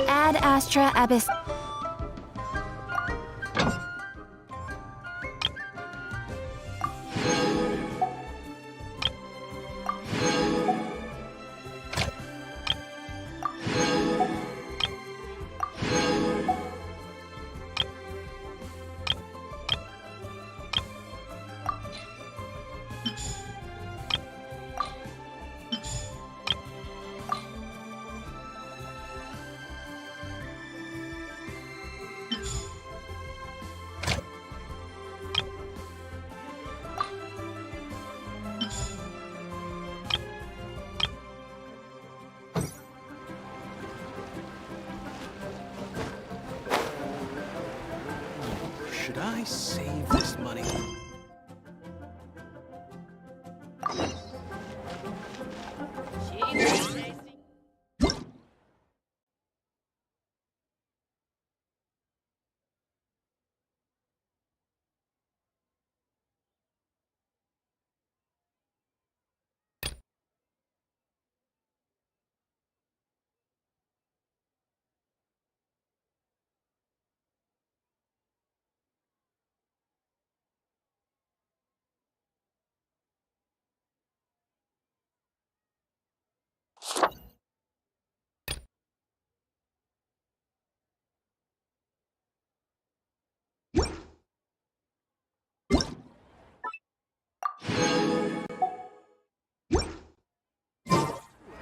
Ad Astra Abyss. Should I save this money?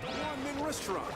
Ramen restaurant.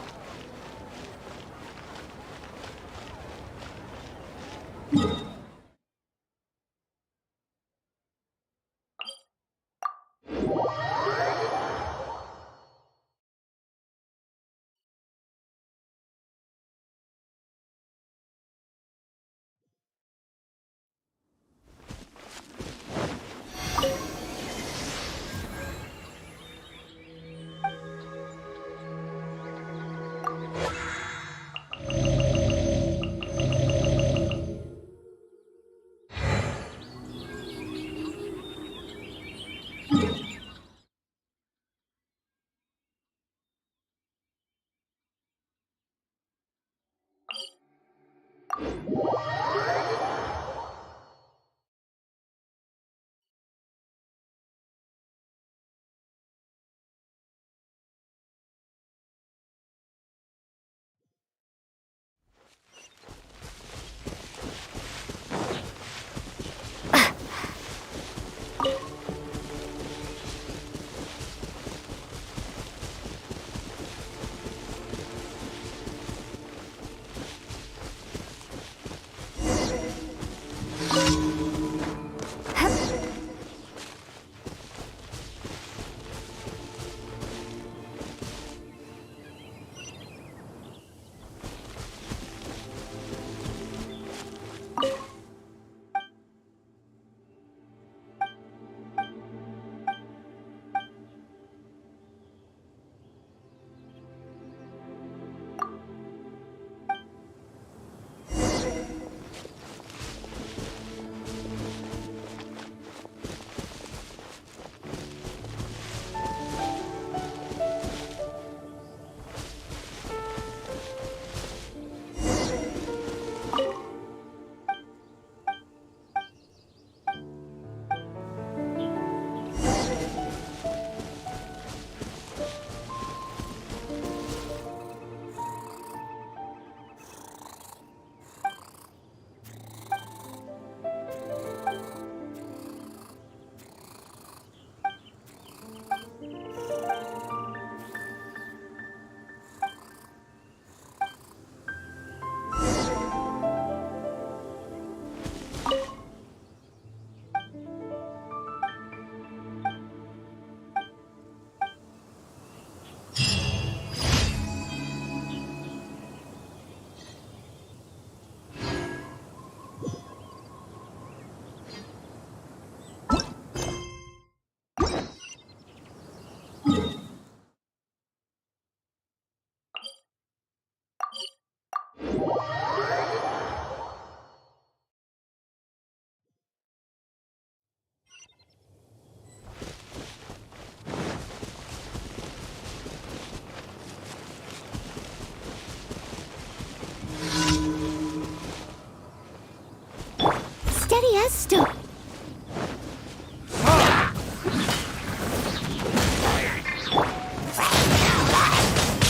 Steady as stone.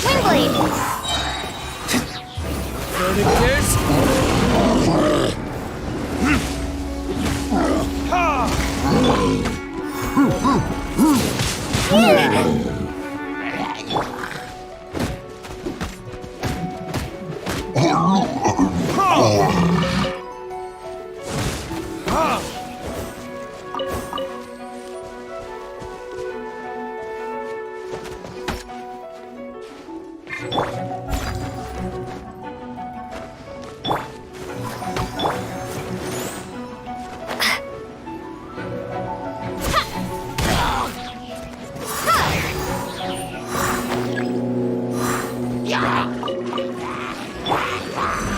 Wingblade! Verdict is...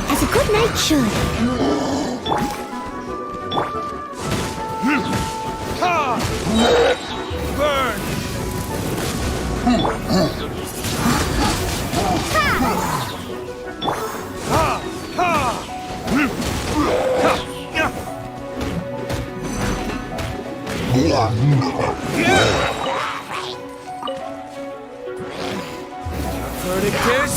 As a good knight should. Burn! Verdict is...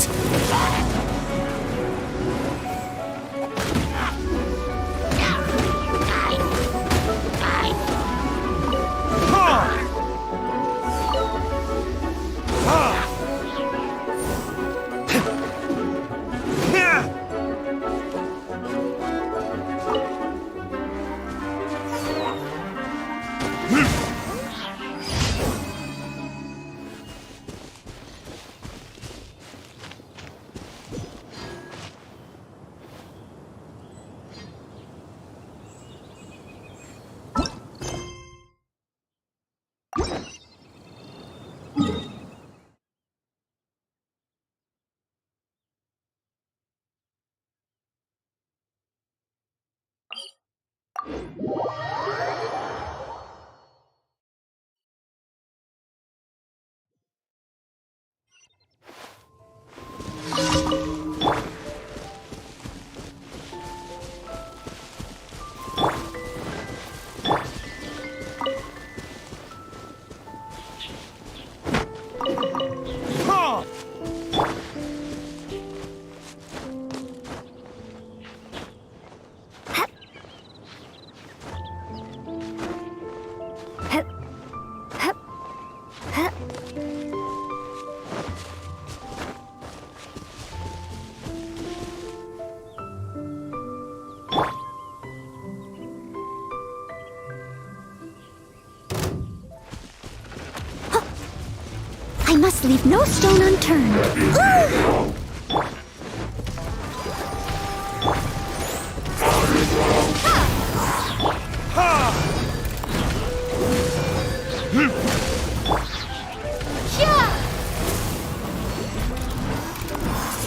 I must leave no stone unturned. Ooh!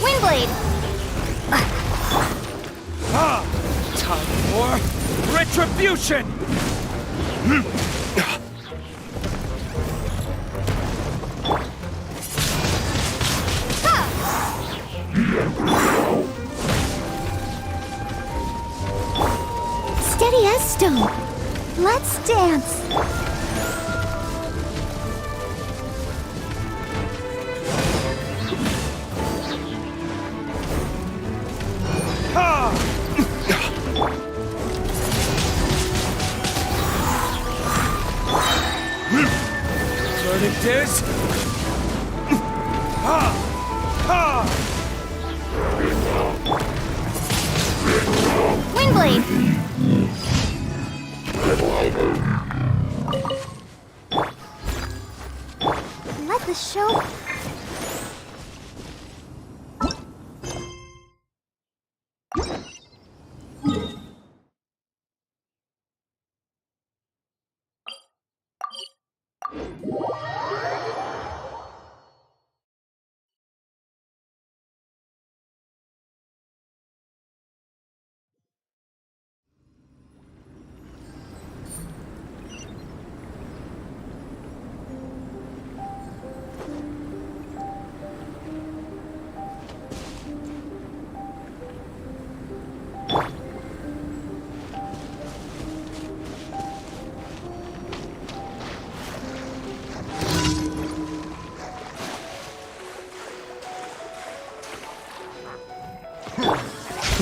Wingblade! Time for retribution! Steady as stone. Let's dance. Verdict is... Wingblade!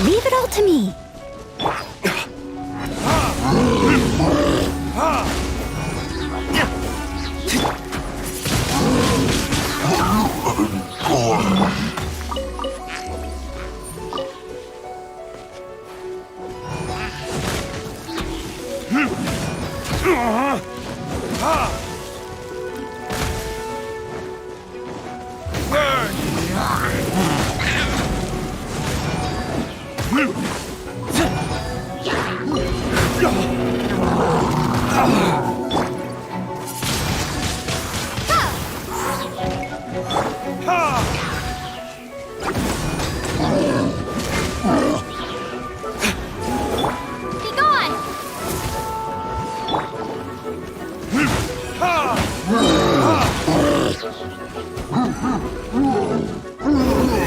Leave it all to me. Be gone!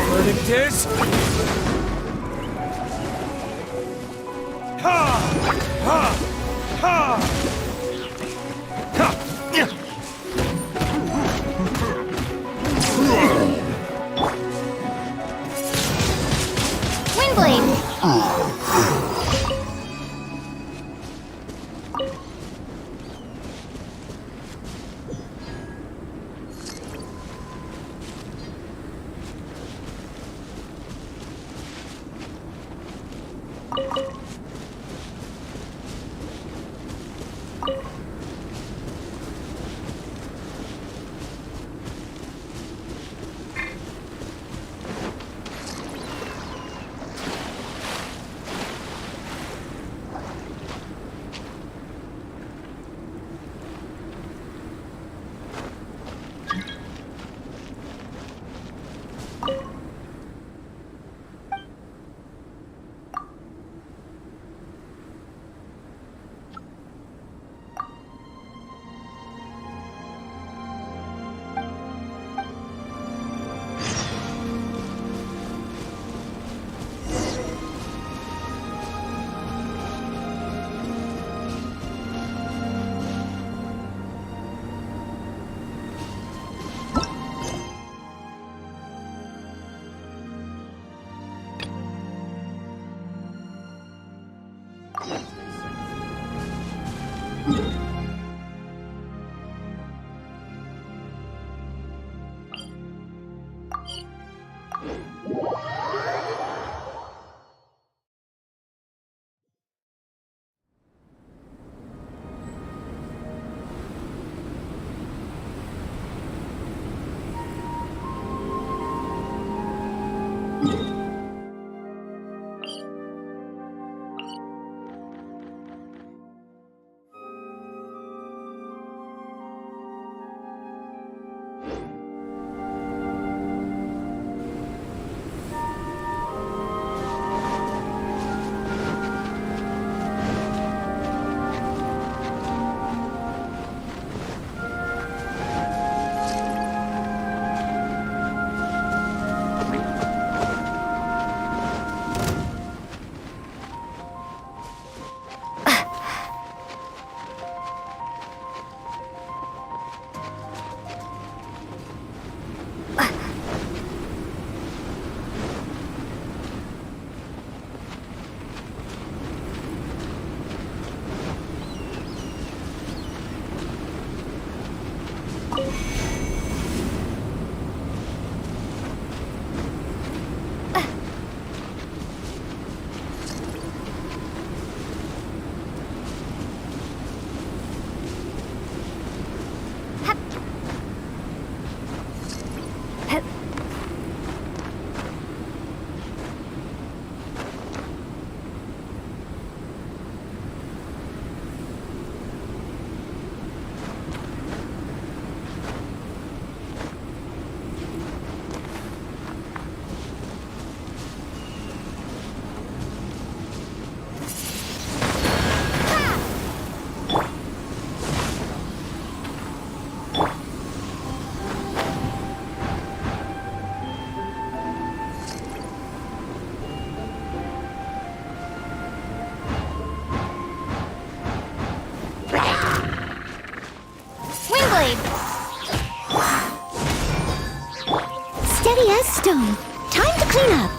Verdict is... Ha! Ha! Ha! Ha! Windblade! Steady as stone. Time to clean up.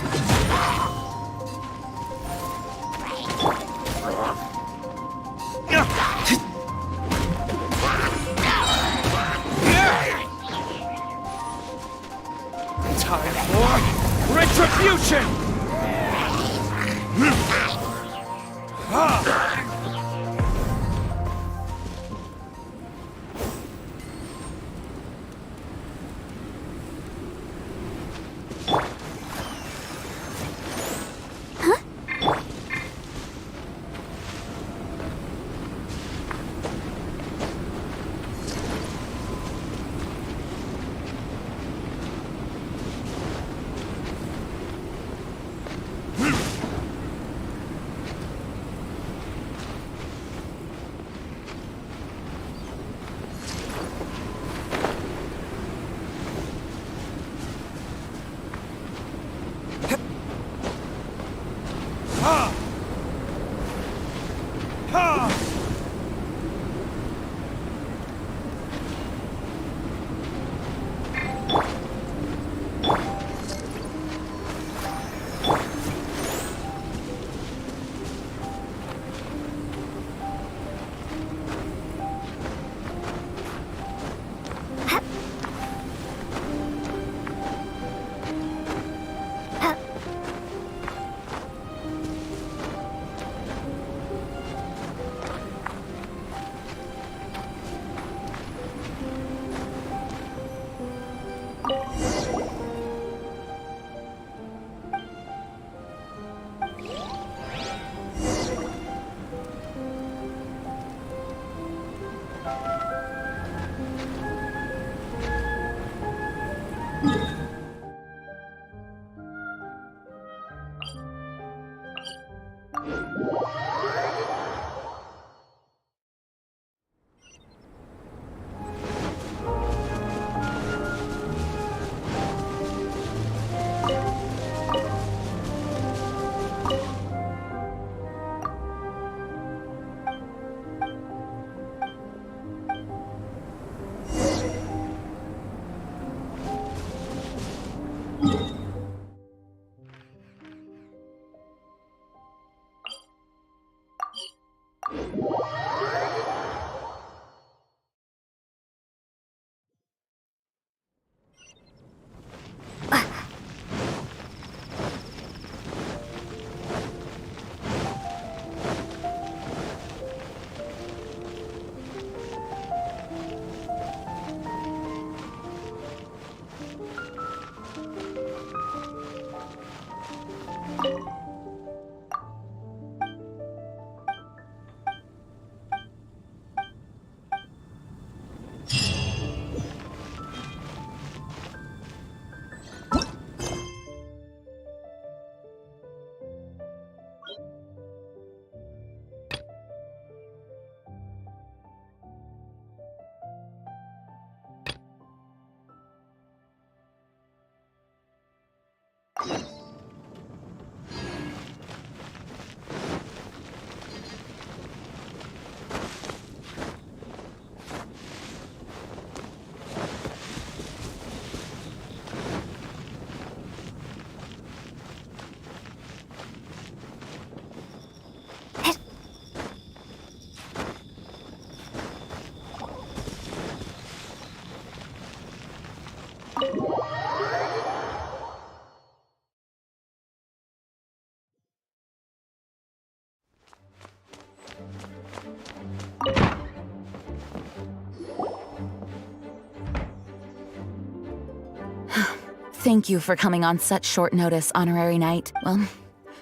Retribution! Thank you for coming on such short notice, Honorary Knight. Well,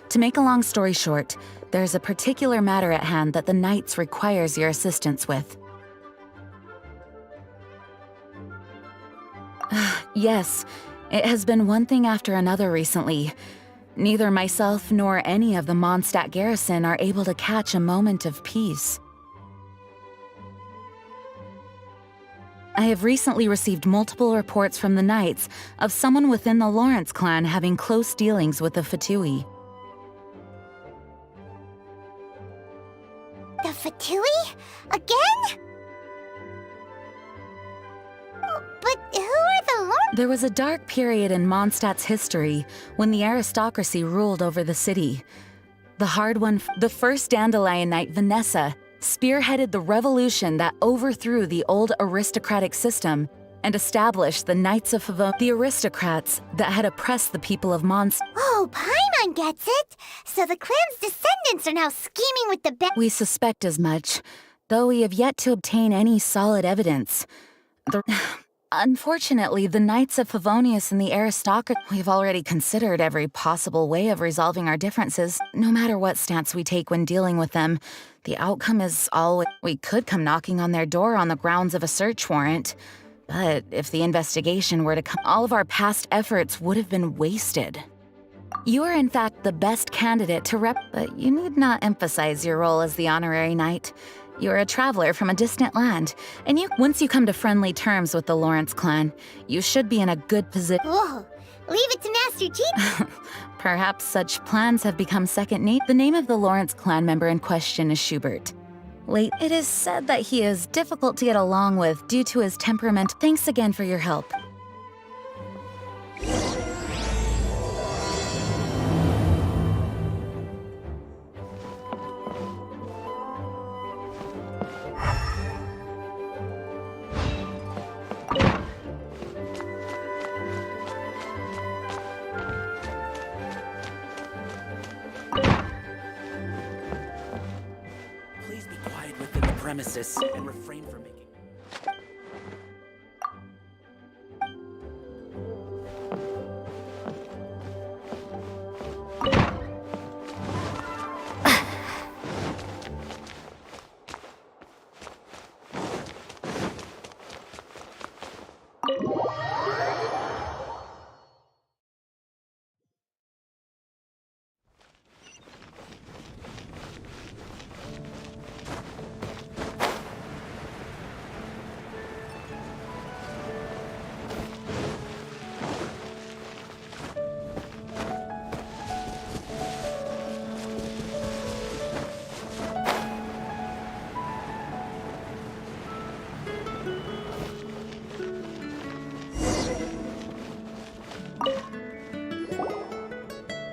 to make a long story short, there's a particular matter at hand that the Knights requires your assistance with. Yes, it has been one thing after another recently. Neither myself nor any of the Mondstadt garrison are able to catch a moment of peace. I have recently received multiple reports from the Knights of someone within the Lawrence clan having close dealings with the Fatui. The Fatui? Again? But who are the Lord? There was a dark period in Mondstadt's history when the aristocracy ruled over the city. The Hard One, the first Dandelion Knight, Vanessa, spearheaded the revolution that overthrew the old aristocratic system and establish the Knights of Favonius, the aristocrats that had oppressed the people of Mons. Oh, Paimon gets it! So the clan's descendants are now scheming with the We suspect as much, though we have yet to obtain any solid evidence. Unfortunately, the Knights of Favonius and the aristocracy, we've already considered every possible way of resolving our differences. No matter what stance we take when dealing with them, the outcome is always we could come knocking on their door on the grounds of a search warrant. But if the investigation were to come, all of our past efforts would have been wasted. You are in fact the best candidate to but you need not emphasize your role as the honorary knight. You are a traveler from a distant land, and once you come to friendly terms with the Lawrence clan, you should be in a good position. Whoa! Leave it to Master G. Perhaps such plans have become second nature. The name of the Lawrence clan member in question is Schubert. It is said that he is difficult to get along with due to his temperament. Thanks again for your help. Please be quiet within the premises and refrain from making...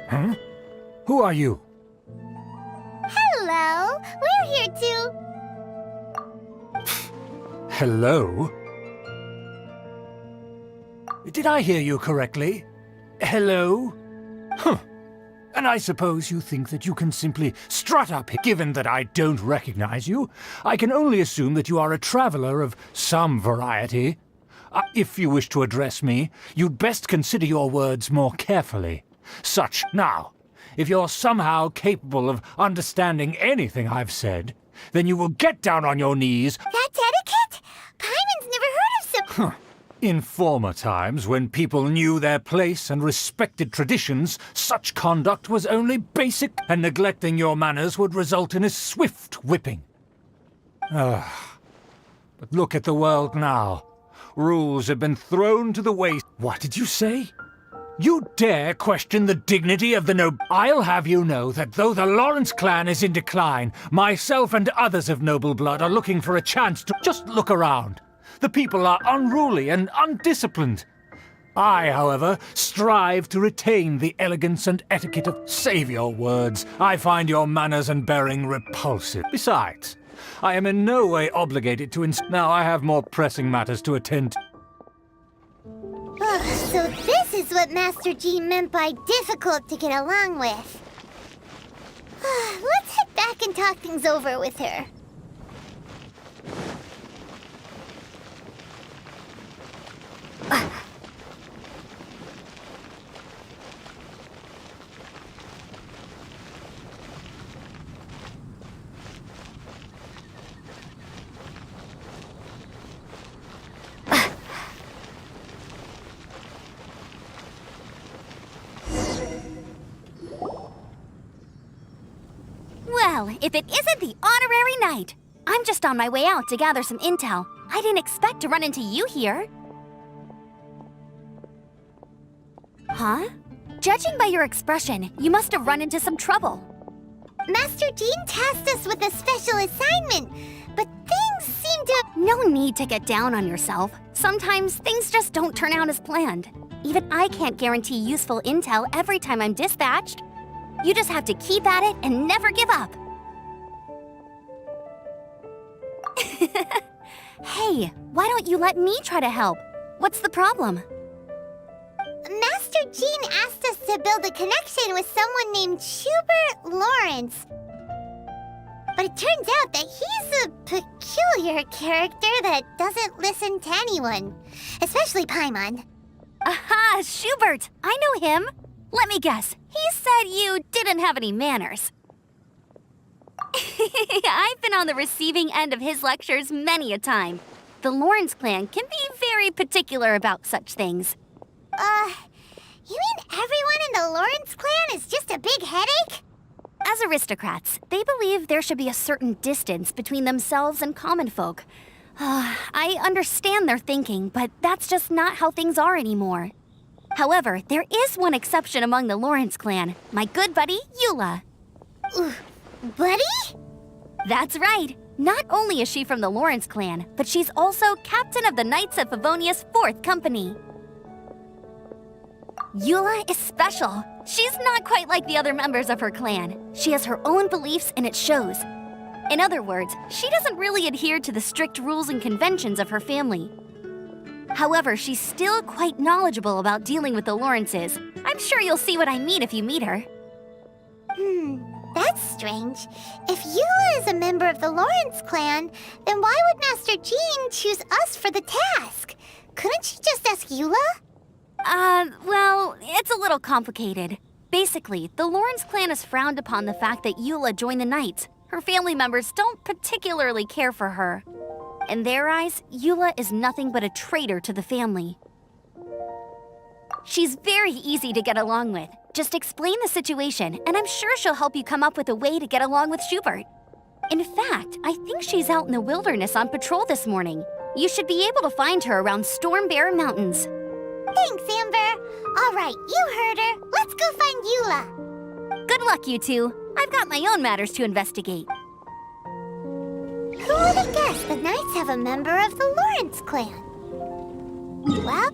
Huh? Who are you? Hello! We're here to... Hello? Did I hear you correctly? Hello? Huh. And I suppose you think that you can simply strut up here. Given that I don't recognize you, I can only assume that you are a traveler of some variety. If you wish to address me, you'd best consider your words more carefully. Now, if you're somehow capable of understanding anything I've said, then you will get down on your knees. That's etiquette? Paimon's never heard of some... In former times, when people knew their place and respected traditions, such conduct was only basic, and neglecting your manners would result in a swift whipping. But look at the world now. Rules have been thrown to the waste. What did you say? You dare question the dignity of the I'll have you know that though the Lawrence clan is in decline, myself and others of noble blood are looking for a chance to just look around. The people are unruly and undisciplined. I, however, strive to retain the elegance and etiquette of... Save your words. I find your manners and bearing repulsive. Besides, I am in no way obligated to Now I have more pressing matters to attend to. So this is what Master G meant by difficult to get along with. Let's head back and talk things over with her. Well, if it isn't the honorary knight. I'm just on my way out to gather some intel. I didn't expect to run into you here. Huh? Judging by your expression, you must have run into some trouble. Master Jean tasked us with a special assignment, but things seem to... No need to get down on yourself. Sometimes things just don't turn out as planned. Even I can't guarantee useful intel every time I'm dispatched. You just have to keep at it and never give up. Hey, why don't you let me try to help? What's the problem? Master Jean asked us to build a connection with someone named Schubert Lawrence. But it turns out that he's a peculiar character that doesn't listen to anyone, especially Paimon. Aha, Schubert! I know him! Let me guess, he said you didn't have any manners. I've been on the receiving end of his lectures many a time. The Lawrence clan can be very particular about such things. You mean everyone in the Lawrence clan is just a big headache? As aristocrats, they believe there should be a certain distance between themselves and common folk. I understand their thinking, but that's just not how things are anymore. However, there is one exception among the Lawrence clan, my good buddy, Eula. Buddy? That's right. Not only is she from the Lawrence clan, but she's also captain of the Knights of Favonia's 4th Company. Eula is special. She's not quite like the other members of her clan. She has her own beliefs and it shows. In other words, she doesn't really adhere to the strict rules and conventions of her family. However, she's still quite knowledgeable about dealing with the Lawrences. I'm sure you'll see what I mean if you meet her. That's strange. If Eula is a member of the Lawrence clan, then why would Master Jean choose us for the task? Couldn't she just ask Eula? Well, it's a little complicated. Basically, the Lawrence clan has frowned upon the fact that Eula joined the Knights. Her family members don't particularly care for her. In their eyes, Eula is nothing but a traitor to the family. She's very easy to get along with. Just explain the situation, and I'm sure she'll help you come up with a way to get along with Schubert. In fact, I think she's out in the wilderness on patrol this morning. You should be able to find her around Storm Bear Mountains. Thanks, Amber. All right, you heard her. Let's go find Eula. Good luck, you two. I've got my own matters to investigate. Who would have guessed the Knights have a member of the Lawrence clan? Well...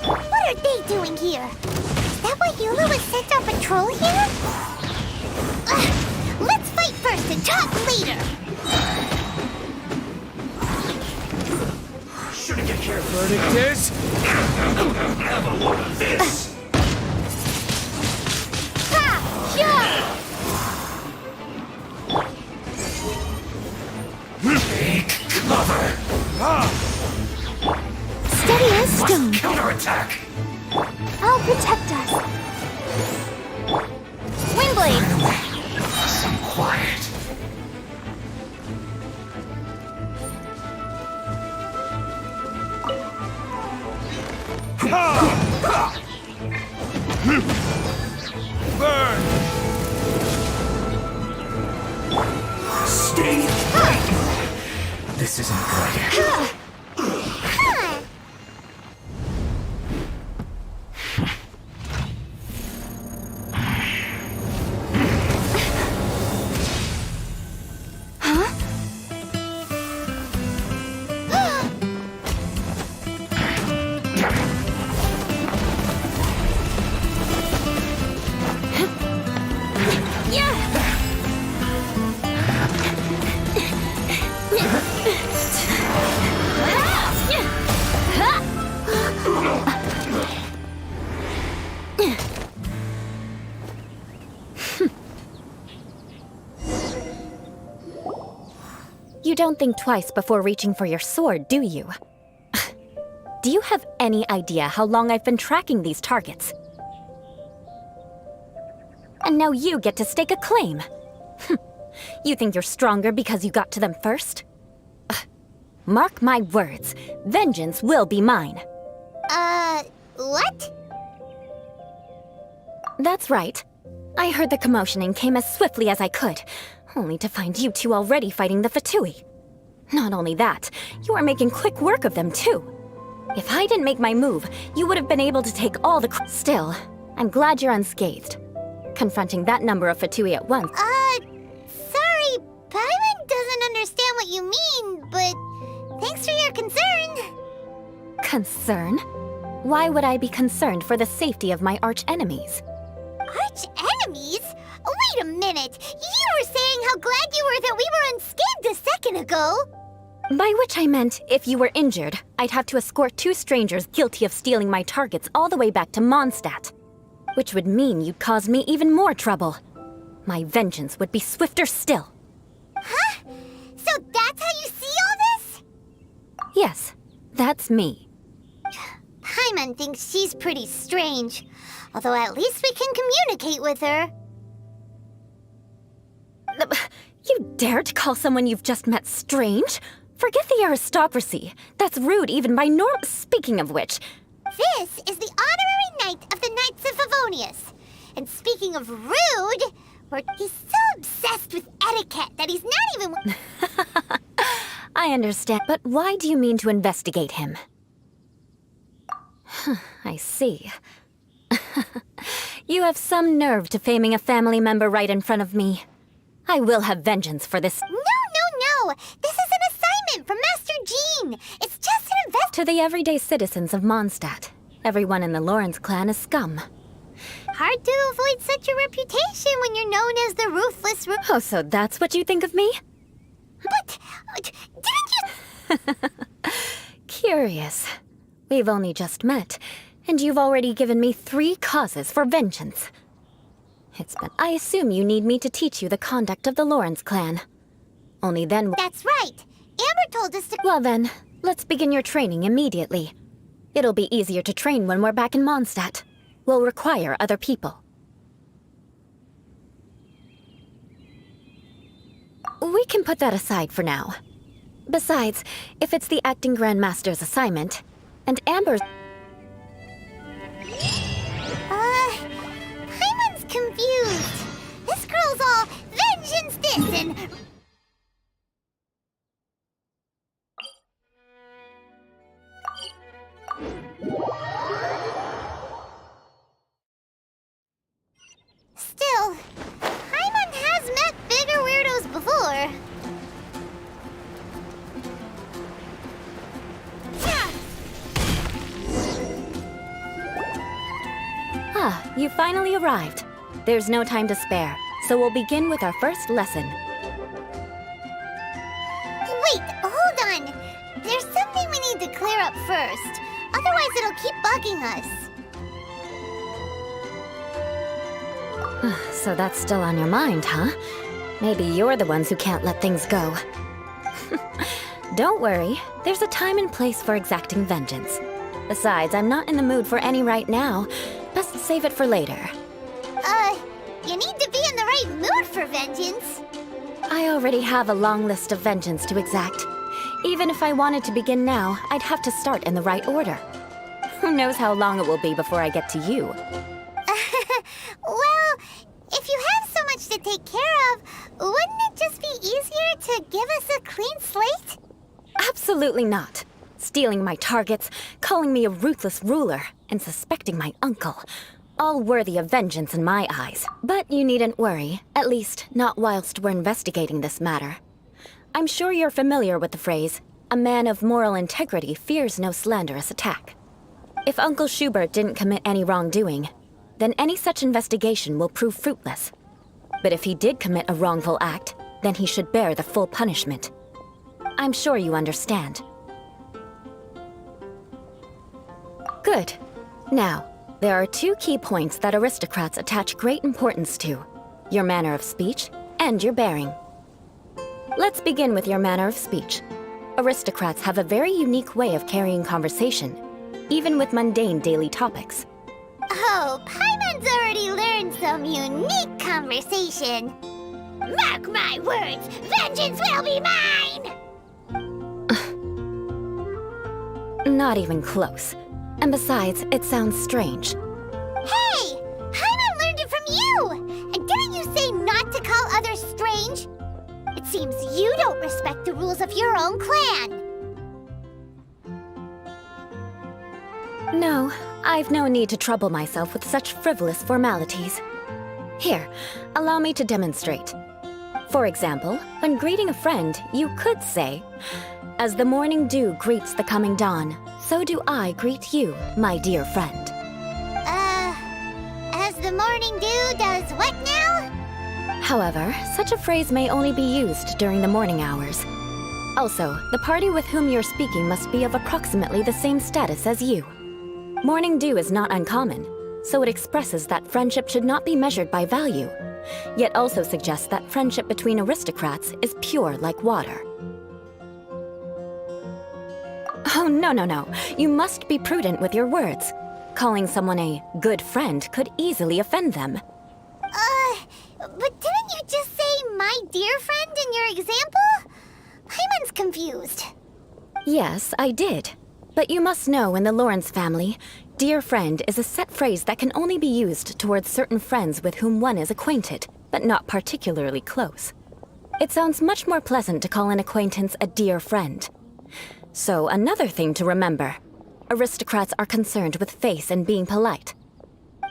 What are they doing here? Is that why Eula was sent on patrol here? Let's fight first and talk later! Shouldn't get careful. Verdict is... Have a look at this. Ha! Yeah! Take cover. Steady as stone. Counterattack. I'll protect us. Windblade! Some quiet. Burn! Stay. This isn't good. You don't think twice before reaching for your sword, do you? Do you have any idea how long I've been tracking these targets? And now you get to stake a claim. You think you're stronger because you got to them first? Mark my words, vengeance will be mine. What? That's right. I heard the commotion and came as swiftly as I could, only to find you two already fighting the Fatui. Not only that, you are making quick work of them too. If I didn't make my move, you would have been able to take all the Still, I'm glad you're unscathed. Confronting that number of Fatui at once. Sorry, Paimon doesn't understand what you mean, but thanks for your concern. Concern? Why would I be concerned for the safety of my arch-enemies? Arch-enemies? Wait a minute! You were saying how glad you were that we were unscathed a second ago! By which I meant, if you were injured, I'd have to escort 2 strangers guilty of stealing my targets all the way back to Mondstadt. Which would mean you'd cause me even more trouble. My vengeance would be swifter still. Huh? So that's how you see all this? Yes, that's me. Paimon thinks she's pretty strange. Although at least we can communicate with her. You dare to call someone you've just met strange? Forget the aristocracy. That's rude even by norm. Speaking of which... This is the honorary knight of the Knights of Favonius. And speaking of rude, he's so obsessed with etiquette that he's not even... I understand, but why do you mean to investigate him? I see. You have some nerve to faming a family member right in front of me. I will have vengeance for this. No! This is an assignment from Master Jean. It's just an To the everyday citizens of Mondstadt, everyone in the Lawrence clan is scum. Hard to avoid such a reputation when you're known as the ruthless Oh, so that's what you think of me? But, didn't you... Curious. We've only just met, and you've already given me 3 causes for vengeance. I assume you need me to teach you the conduct of the Lawrence clan. Only then... That's right. Amber told us to... Well then, let's begin your training immediately. It'll be easier to train when we're back in Mondstadt. We'll require other people. We can put that aside for now. Besides, if it's the acting Grandmaster's assignment, and Amber's... Paimon's confused. This girl's all vengeance this and... Still, Paimon has met bigger weirdos before. You finally arrived. There's no time to spare, so we'll begin with our first lesson. Wait, hold on. There's something we need to clear up first. Otherwise it'll keep bugging us. So that's still on your mind, huh? Maybe you're the ones who can't let things go. Don't worry, there's a time and place for exacting vengeance. Besides, I'm not in the mood for any right now. Best save it for later. You need to be in the right mood for vengeance. I already have a long list of vengeance to exact. Even if I wanted to begin now, I'd have to start in the right order. Who knows how long it will be before I get to you? Well, if you have so much to take care of, wouldn't it just be easier to give us a clean slate? Absolutely not. Stealing my targets, calling me a ruthless ruler, and suspecting my uncle. All worthy of vengeance in my eyes. But you needn't worry, at least not whilst we're investigating this matter. I'm sure you're familiar with the phrase, a man of moral integrity fears no slanderous attack. If Uncle Schubert didn't commit any wrongdoing, then any such investigation will prove fruitless. But if he did commit a wrongful act, then he should bear the full punishment. I'm sure you understand. Good. Now, there are 2 key points that aristocrats attach great importance to: your manner of speech and your bearing. Let's begin with your manner of speech. Aristocrats have a very unique way of carrying conversation, even with mundane daily topics. Oh, Paimon's already learned some unique conversation. Mark my words, vengeance will be mine! Not even close. And besides, it sounds strange. Hey! Paimon learned it from you! And didn't you say not to call others strange? It's Seems you don't respect the rules of your own clan. No, I've no need to trouble myself with such frivolous formalities. Here, allow me to demonstrate. For example, when greeting a friend, you could say, "As the morning dew greets the coming dawn, so do I greet you, my dear friend." As the morning dew does what now? However, such a phrase may only be used during the morning hours. Also, the party with whom you're speaking must be of approximately the same status as you. Morning dew is not uncommon, so it expresses that friendship should not be measured by value, yet also suggests that friendship between aristocrats is pure like water. Oh, no. You must be prudent with your words. Calling someone a good friend could easily offend them. But didn't you just say my dear friend in your example? Paimon's confused. Yes, I did. But you must know in the Lawrence family, dear friend is a set phrase that can only be used towards certain friends with whom one is acquainted, but not particularly close. It sounds much more pleasant to call an acquaintance a dear friend. So another thing to remember, aristocrats are concerned with face and being polite.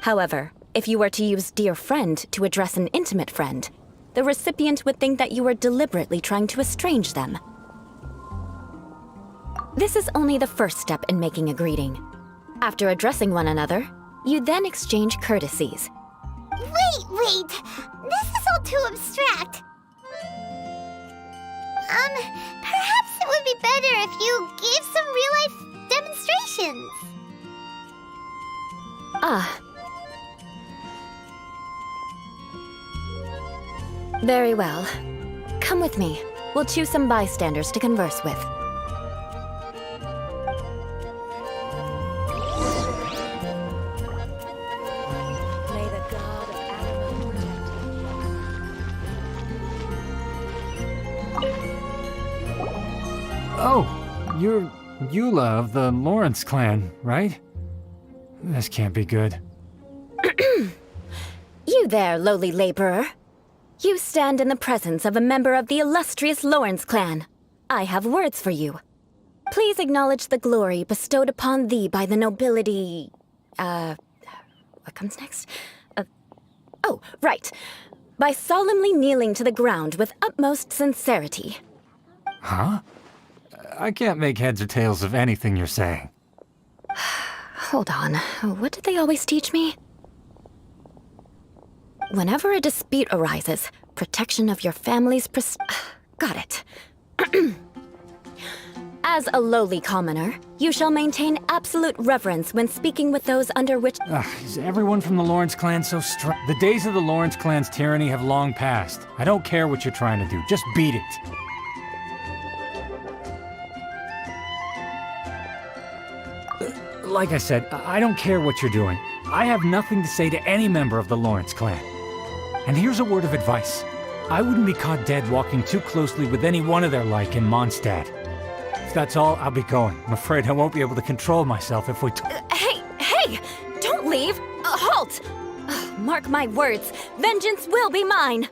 However, if you were to use dear friend to address an intimate friend, the recipient would think that you were deliberately trying to estrange them. This is only the first step in making a greeting. After addressing one another, you then exchange courtesies. Wait. This is all too abstract. Perhaps it would be better if you gave some real-life demonstrations. Ah. Very well. Come with me. We'll choose some bystanders to converse with. May the god of Adam protect you. Oh, you're Eula of the Lawrence clan, right? This can't be good. You there, lowly laborer. You stand in the presence of a member of the illustrious Lawrence clan. I have words for you. Please acknowledge the glory bestowed upon thee by the nobility... what comes next? Oh, right. By solemnly kneeling to the ground with utmost sincerity. Huh? I can't make heads or tails of anything you're saying. Hold on. What did they always teach me? Whenever a dispute arises, protection of your family's got it. As a lowly commoner, you shall maintain absolute reverence when speaking with those under which... Is everyone from the Lawrence clan so The days of the Lawrence clan's tyranny have long passed. I don't care what you're trying to do. Just beat it. Like I said, I don't care what you're doing. I have nothing to say to any member of the Lawrence clan. And here's a word of advice. I wouldn't be caught dead walking too closely with any one of their like in Mondstadt. If that's all, I'll be going. I'm afraid I won't be able to control myself if we Hey! Don't leave! Halt! Mark my words, vengeance will be mine!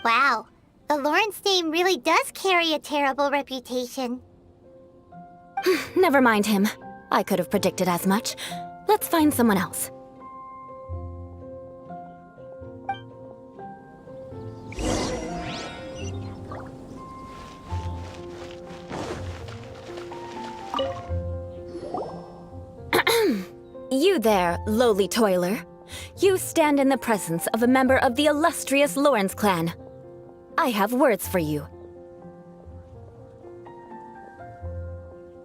Wow, the Lawrence name really does carry a terrible reputation. Never mind him. I could have predicted as much. Let's find someone else. You there, lowly toiler. You stand in the presence of a member of the illustrious Lawrence clan. I have words for you.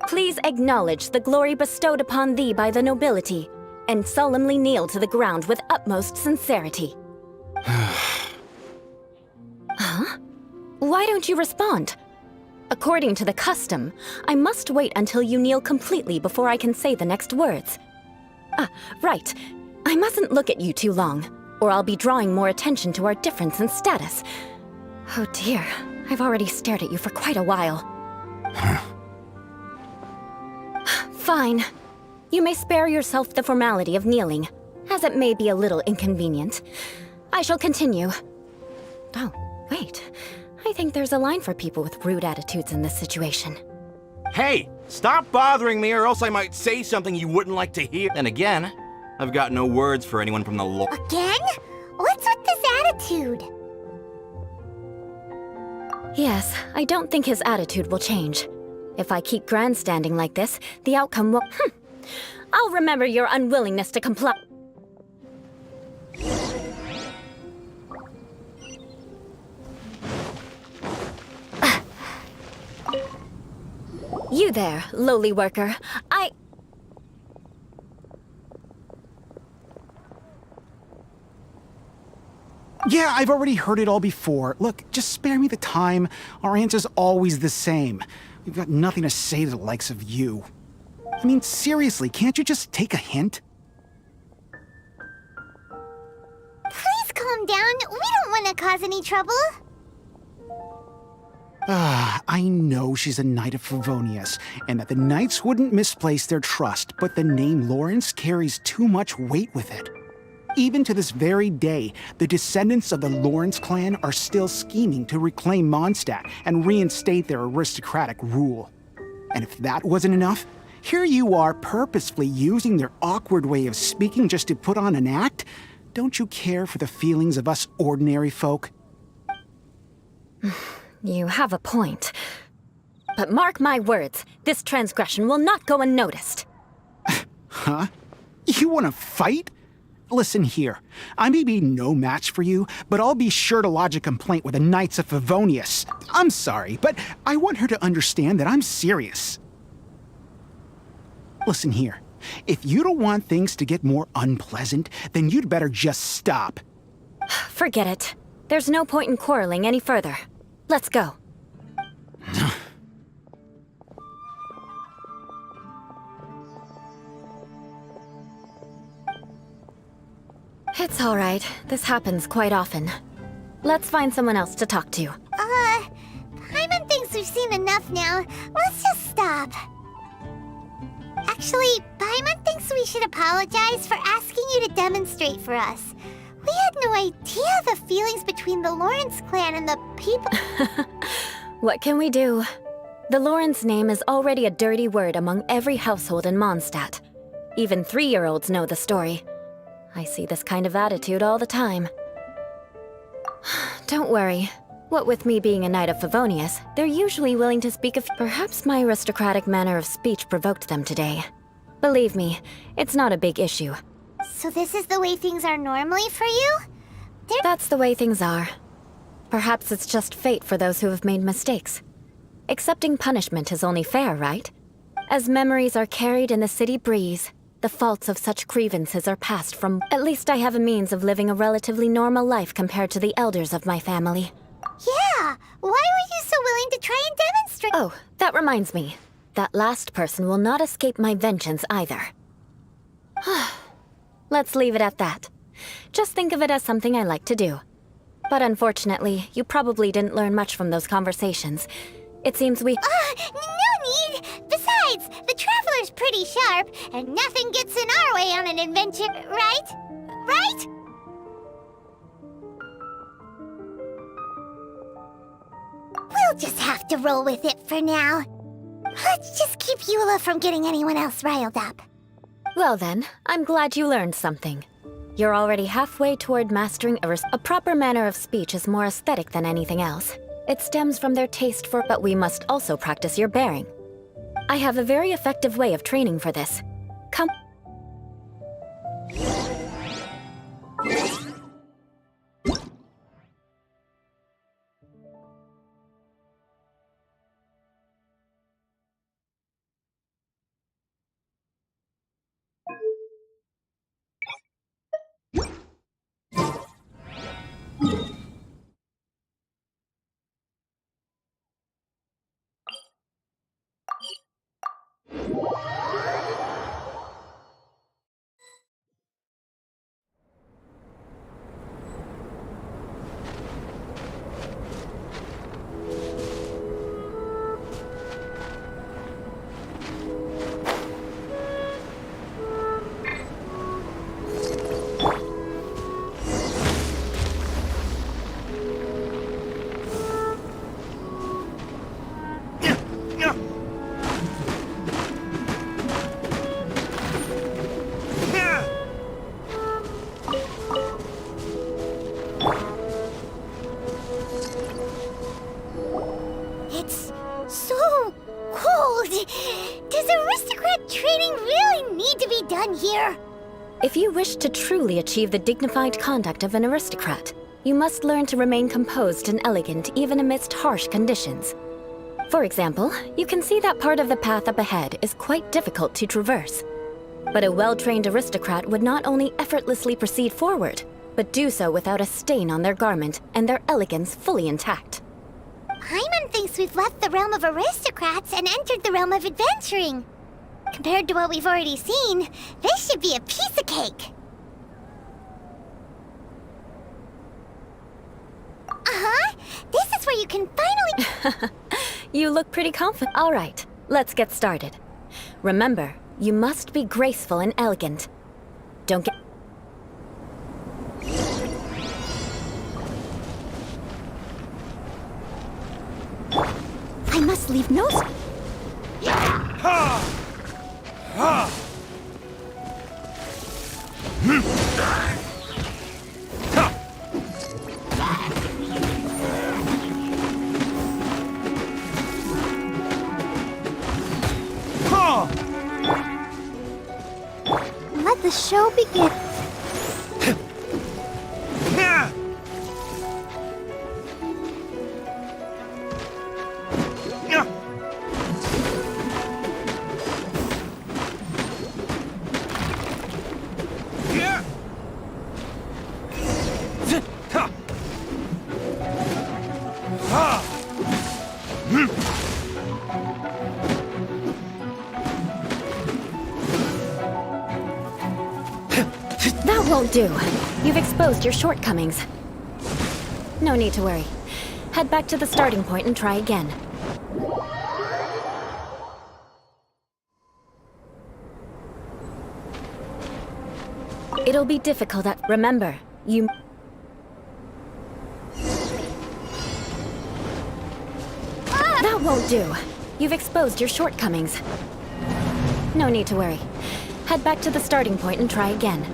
Please acknowledge the glory bestowed upon thee by the nobility, and solemnly kneel to the ground with utmost sincerity. Huh? Why don't you respond? According to the custom, I must wait until you kneel completely before I can say the next words. Right. I mustn't look at you too long, or I'll be drawing more attention to our difference in status. Oh dear, I've already stared at you for quite a while. Fine. You may spare yourself the formality of kneeling, as it may be a little inconvenient. I shall continue. Oh, Wait, I think there's a line for people with rude attitudes in this situation. Hey, stop bothering me or else I might say something you wouldn't like to hear. And again, I've got no words for anyone from the Again? What's with this attitude? Yes, I don't think his attitude will change. If I keep grandstanding like this, the outcome will... I'll remember your unwillingness to comply. You there, lowly worker. Yeah, I've already heard it all before. Look, just spare me the time. Our answer's always the same. We've got nothing to say to the likes of you. I mean, seriously, can't you just take a hint? Please calm down. We don't want to cause any trouble. I know she's a Knight of Favonius, and that the Knights wouldn't misplace their trust, but the name Lawrence carries too much weight with it. Even to this very day, the descendants of the Lawrence clan are still scheming to reclaim Mondstadt and reinstate their aristocratic rule. And if that wasn't enough, here you are purposefully using their awkward way of speaking just to put on an act? Don't you care for the feelings of us ordinary folk? You have a point. But mark my words, this transgression will not go unnoticed. Huh? You want to fight? Listen here, I may be no match for you, but I'll be sure to lodge a complaint with the Knights of Favonius. I'm sorry, but I want her to understand that I'm serious. Listen here, if you don't want things to get more unpleasant, then you'd better just stop. Forget it. There's no point in quarreling any further. Let's go. It's all right. This happens quite often. Let's find someone else to talk to. Paimon thinks we've seen enough now. Let's just stop. Actually, Paimon thinks we should apologize for asking you to demonstrate for us. We had no idea the feelings between the Lawrence clan and the people. What can we do? The Lawrence name is already a dirty word among every household in Mondstadt. Even 3-year-olds know the story. I see this kind of attitude all the time. Don't worry. What with me being a Knight of Favonius, they're usually willing to speak of... Perhaps my aristocratic manner of speech provoked them today. Believe me, it's not a big issue. So this is the way things are normally for you? That's the way things are. Perhaps it's just fate for those who have made mistakes. Accepting punishment is only fair, right? As memories are carried in the city breeze, the faults of such grievances are passed from... At least I have a means of living a relatively normal life compared to the elders of my family. Yeah! Why were you so willing to try and demonstrate? Oh, that reminds me. That last person will not escape my vengeance either. Let's leave it at that. Just think of it as something I like to do. But unfortunately, you probably didn't learn much from those conversations. It seems we... No need! Besides, the Traveler's pretty sharp, and nothing gets in our way on an adventure, right? Right? We'll just have to roll with it for now. Let's just keep Eula from getting anyone else riled up. Well then, I'm glad you learned something. You're already halfway toward mastering a proper manner of speech is more aesthetic than anything else. It stems from their taste for... But we must also practice your bearing. I have a very effective way of training for this. Come... If you wish to truly achieve the dignified conduct of an aristocrat, you must learn to remain composed and elegant even amidst harsh conditions. For example, you can see that part of the path up ahead is quite difficult to traverse. But a well-trained aristocrat would not only effortlessly proceed forward, but do so without a stain on their garment and their elegance fully intact. Paimon thinks we've left the realm of aristocrats and entered the realm of adventuring. Compared to what we've already seen, this should be a piece of cake. Uh-huh. This is where you can finally... You look pretty confident. All right, let's get started. Remember, you must be graceful and elegant. Don't get... I must leave no... Let the show begin. That won't do. You've exposed your shortcomings. No need to worry. Head back to the starting point and try again. It'll be difficult at... Remember, you... That won't do. You've exposed your shortcomings. No need to worry. Head back to the starting point and try again.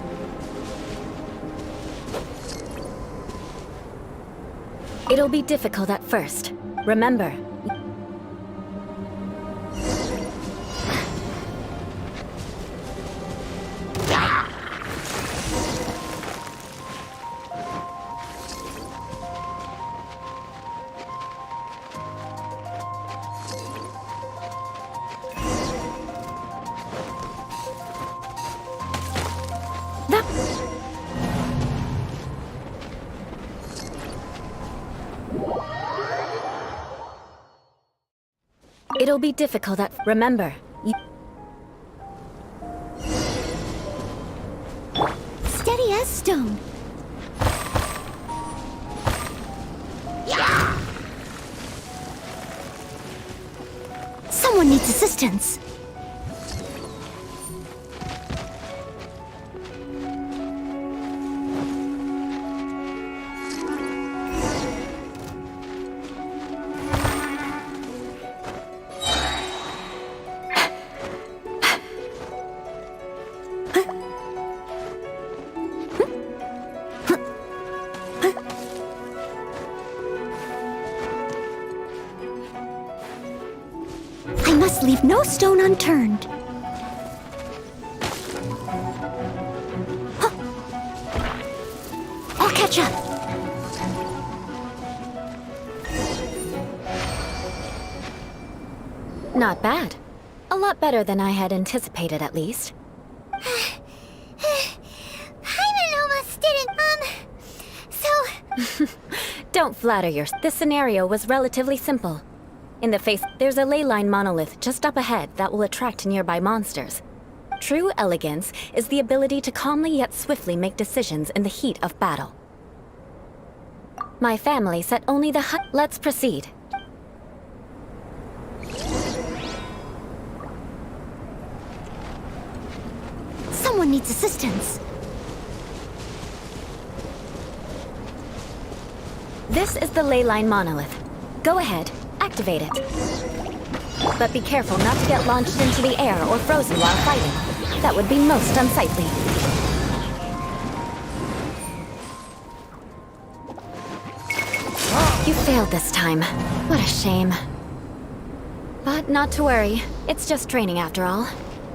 It'll be difficult at first. Remember, it'll be difficult at... Remember, you... Steady as stone. Someone needs assistance. I must leave no stone unturned. Huh. I'll catch up. Not bad. A lot better than I had anticipated, at least. Paimon almost didn't, so... Don't flatter yourself. This scenario was relatively simple. In the face, there's a ley line monolith just up ahead that will attract nearby monsters. True elegance is the ability to calmly yet swiftly make decisions in the heat of battle. My family set only the hut. Let's proceed. Someone needs assistance. This is the ley line monolith. Go ahead, activate it. But be careful not to get launched into the air or frozen while fighting. That would be most unsightly. You failed this time. What a shame. But not to worry. It's just training after all.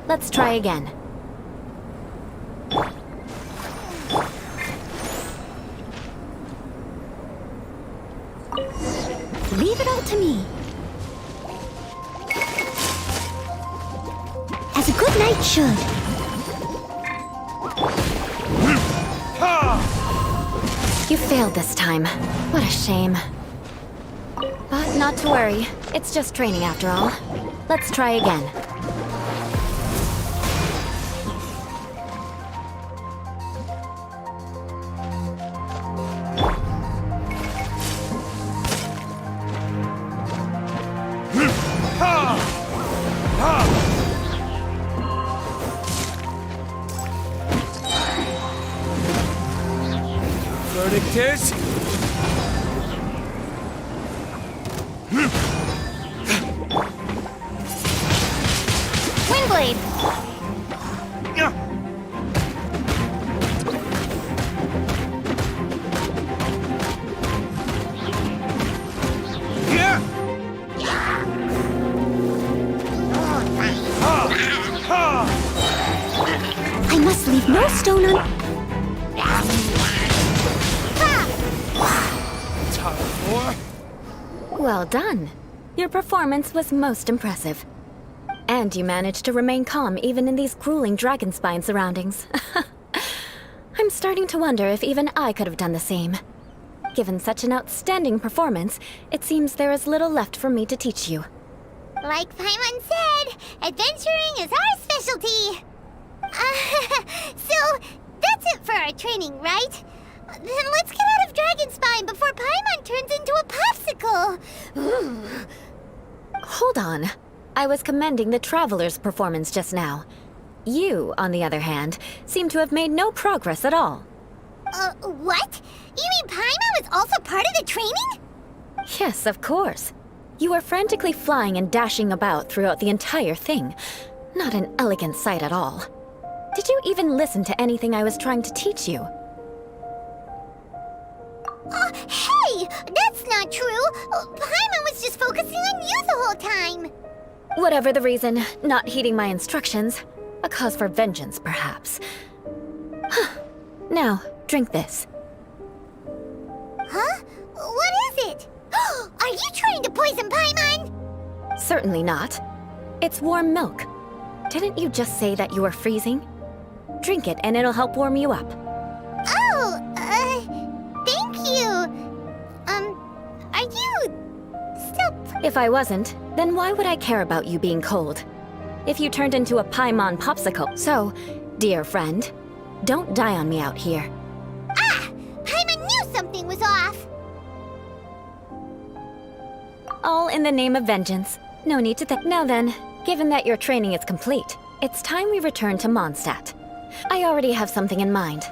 Let's try again. to me. As a good knight should. You failed this time. What a shame. But not to worry. It's just training after all. Let's try again. Verdict is... Windblade! I must leave no stone un... Top 4? Well done. Your performance was most impressive. And you managed to remain calm even in these grueling dragon spine surroundings. I'm starting to wonder if even I could have done the same. Given such an outstanding performance, it seems there is little left for me to teach you. Like Paimon said, adventuring is our specialty. So, that's it for our training, right? Then let's get out of Dragonspine before Paimon turns into a popsicle. Hold on. I was commending the Traveler's performance just now. You, on the other hand, seem to have made no progress at all. What? You mean Paimon was also part of the training? Yes, of course. You were frantically flying and dashing about throughout the entire thing. Not an elegant sight at all. Did you even listen to anything I was trying to teach you? Hey! That's not true! Paimon was just focusing on you the whole time! Whatever the reason, not heeding my instructions. A cause for vengeance, perhaps. Now, drink this. Huh? What is it? Are you trying to poison Paimon? Certainly not. It's warm milk. Didn't you just say that you were freezing? Drink it and it'll help warm you up. Oh, thank you. Are you still... If I wasn't, then why would I care about you being cold? If you turned into a Paimon popsicle. So, dear friend, don't die on me out here. Ah! Paimon knew something was off! All in the name of vengeance. No need to think. Now then, given that your training is complete, it's time we return to Mondstadt. I already have something in mind.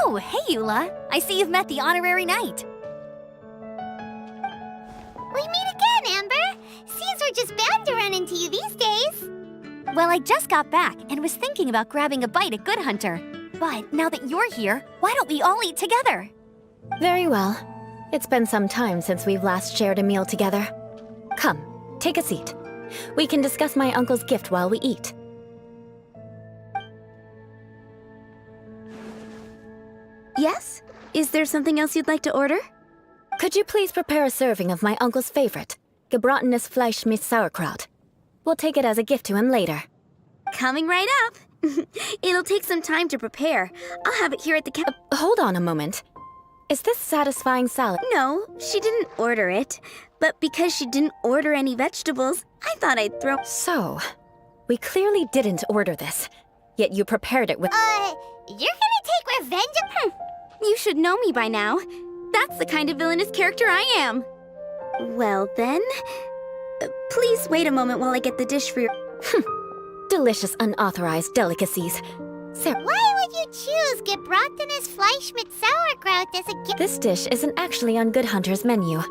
Oh, hey, Eula. I see you've met the honorary knight. We meet again, Amber! Seems we're just bound to run into you these days. Well, I just got back and was thinking about grabbing a bite at Good Hunter. But now that you're here, why don't we all eat together? Very well. It's been some time since we've last shared a meal together. Come, take a seat. We can discuss my uncle's gift while we eat. Yes? Is there something else you'd like to order? Could you please prepare a serving of my uncle's favorite, gebratenes Fleisch mit Sauerkraut? We'll take it as a gift to him later. Coming right up. It'll take some time to prepare. I'll have it here at the Hold on a moment. Is this satisfying salad? No, she didn't order it. But because she didn't order any vegetables, I thought I'd throw... So, we clearly didn't order this. Yet you prepared it with... You're gonna take revenge upon... You should know me by now. That's the kind of villainous character I am. Well then... please wait a moment while I get the dish for your... Delicious unauthorized delicacies. Sarah... Why would you choose choose gebratenes Fleisch mit Sauerkraut as a gift. This dish isn't actually on Good Hunter's menu.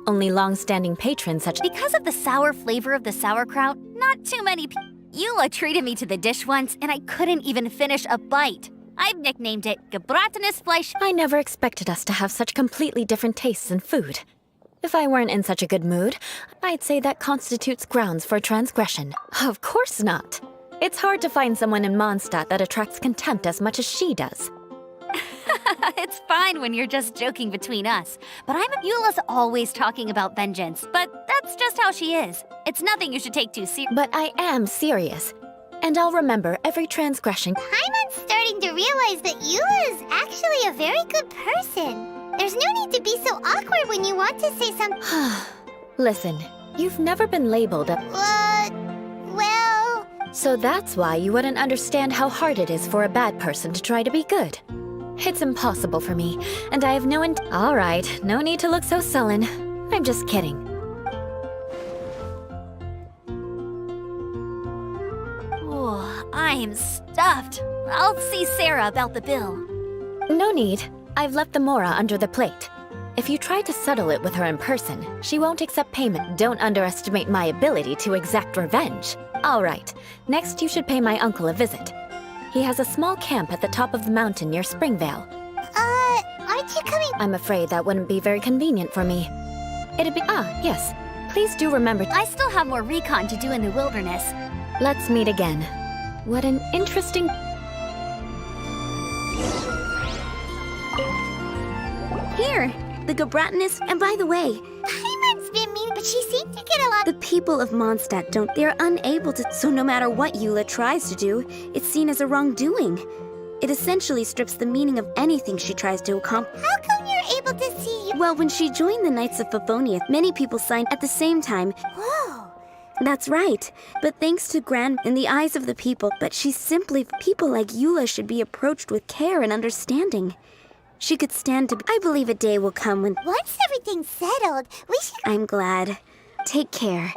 Only long-standing patrons such— Because of the sour flavor of the sauerkraut, not too many Eula treated me to the dish once, and I couldn't even finish a bite. I've nicknamed it gebratenes Fleisch. I never expected us to have such completely different tastes in food. If I weren't in such a good mood, I'd say that constitutes grounds for transgression. Of course not. It's hard to find someone in Mondstadt that attracts contempt as much as she does. It's fine when you're just joking between us, but Eula's always talking about vengeance, but that's just how she is. It's nothing you should take too seriously. But I am serious. And I'll remember every transgression. Paimon's starting to realize that Eula is actually a very good person. There's no need to be so awkward when you want to say something. Listen, you've never been labeled a— well... So that's why you wouldn't understand how hard it is for a bad person to try to be good. It's impossible for me, and I have no All right, no need to look so sullen. I'm just kidding. Oh, I'm stuffed. I'll see Sarah about the bill. No need. I've left the Mora under the plate. If you try to settle it with her in person, she won't accept payment. Don't underestimate my ability to exact revenge. All right, next you should pay my uncle a visit. He has a small camp at the top of the mountain near Springvale. Aren't you coming? I'm afraid that wouldn't be very convenient for me. It'd be— yes. Please do remember— I still have more recon to do in the wilderness. Let's meet again. What an interesting— Here, the gebratenes. And by the way, Paimon's been mean, but she seemed to get a lot. the people of Mondstadt don't. They're unable to. So no matter what Eula tries to do, it's seen as a wrongdoing. It essentially strips the meaning of anything she tries to accomplish. How come you're able to see? Well, when she joined the Knights of Favonius, many people signed at the same time. Whoa! That's right. But thanks to Gran, in the eyes of the people, but she's simply— people like Eula should be approached with care and understanding. She could stand to— I believe a day will come when— Once everything's settled, we should. I'm glad. Take care.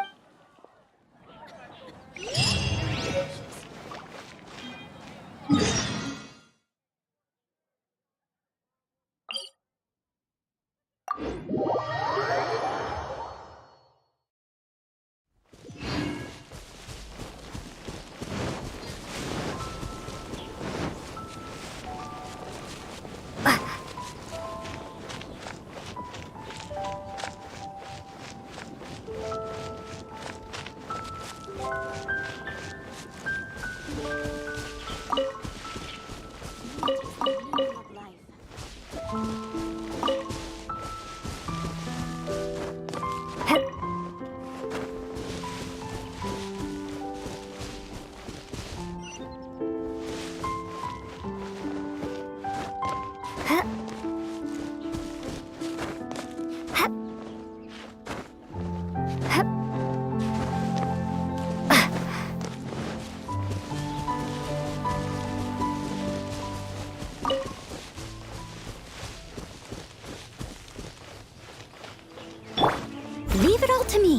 Leave it all to me.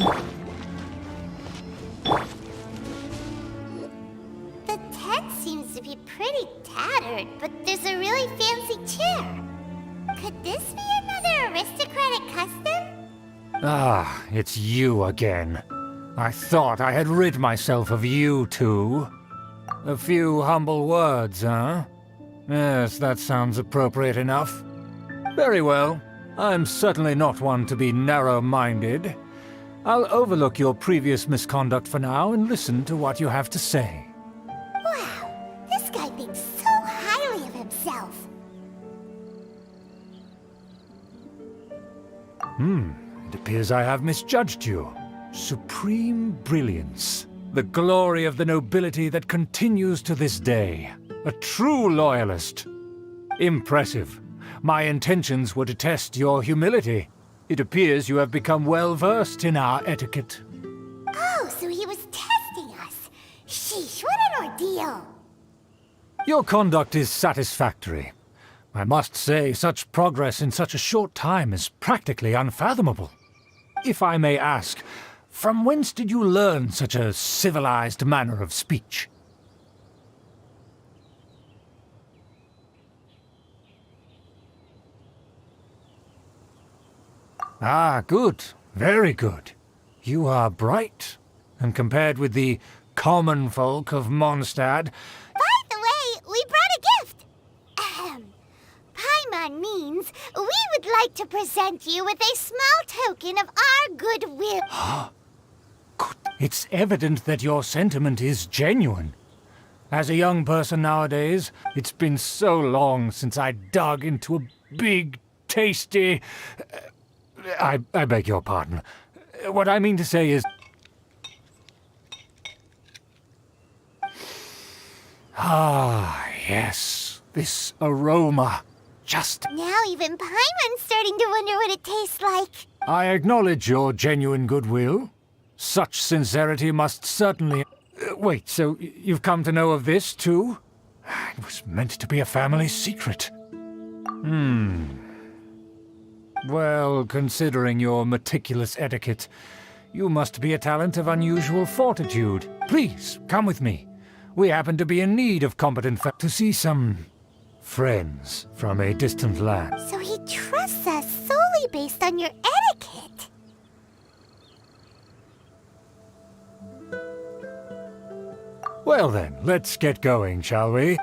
The tent seems to be pretty tattered, but there's a really fancy chair. Could this be another aristocratic custom? Ah, it's you again. I thought I had rid myself of you two. A few humble words, huh? Yes, that sounds appropriate enough. Very well. I'm certainly not one to be narrow-minded. I'll overlook your previous misconduct for now and listen to what you have to say. Wow, this guy thinks so highly of himself. It appears I have misjudged you. Supreme brilliance. The glory of the nobility that continues to this day. A true loyalist. Impressive. My intentions were to test your humility. It appears you have become well-versed in our etiquette. Oh, so he was testing us. Sheesh, what an ordeal. Your conduct is satisfactory. I must say, such progress in such a short time is practically unfathomable. If I may ask, from whence did you learn such a civilized manner of speech? Ah, good. Very good. You are bright. And compared with the common folk of Mondstadt... By the way, we brought a gift. Ahem. Paimon means we would like to present you with a small token of our goodwill. It's evident that your sentiment is genuine. As a young person nowadays, it's been so long since I dug into a big, tasty... I beg your pardon. What I mean to say is... Ah, yes. This aroma. Just... Now even Paimon's starting to wonder what it tastes like. I acknowledge your genuine goodwill. Such sincerity must certainly... wait, so you've come to know of this, too? It was meant to be a family secret. Well, considering your meticulous etiquette, you must be a talent of unusual fortitude. Please, come with me. We happen to be in need of competent to see some... friends from a distant land. So he trusts us solely based on your etiquette. Well then, let's get going, shall we?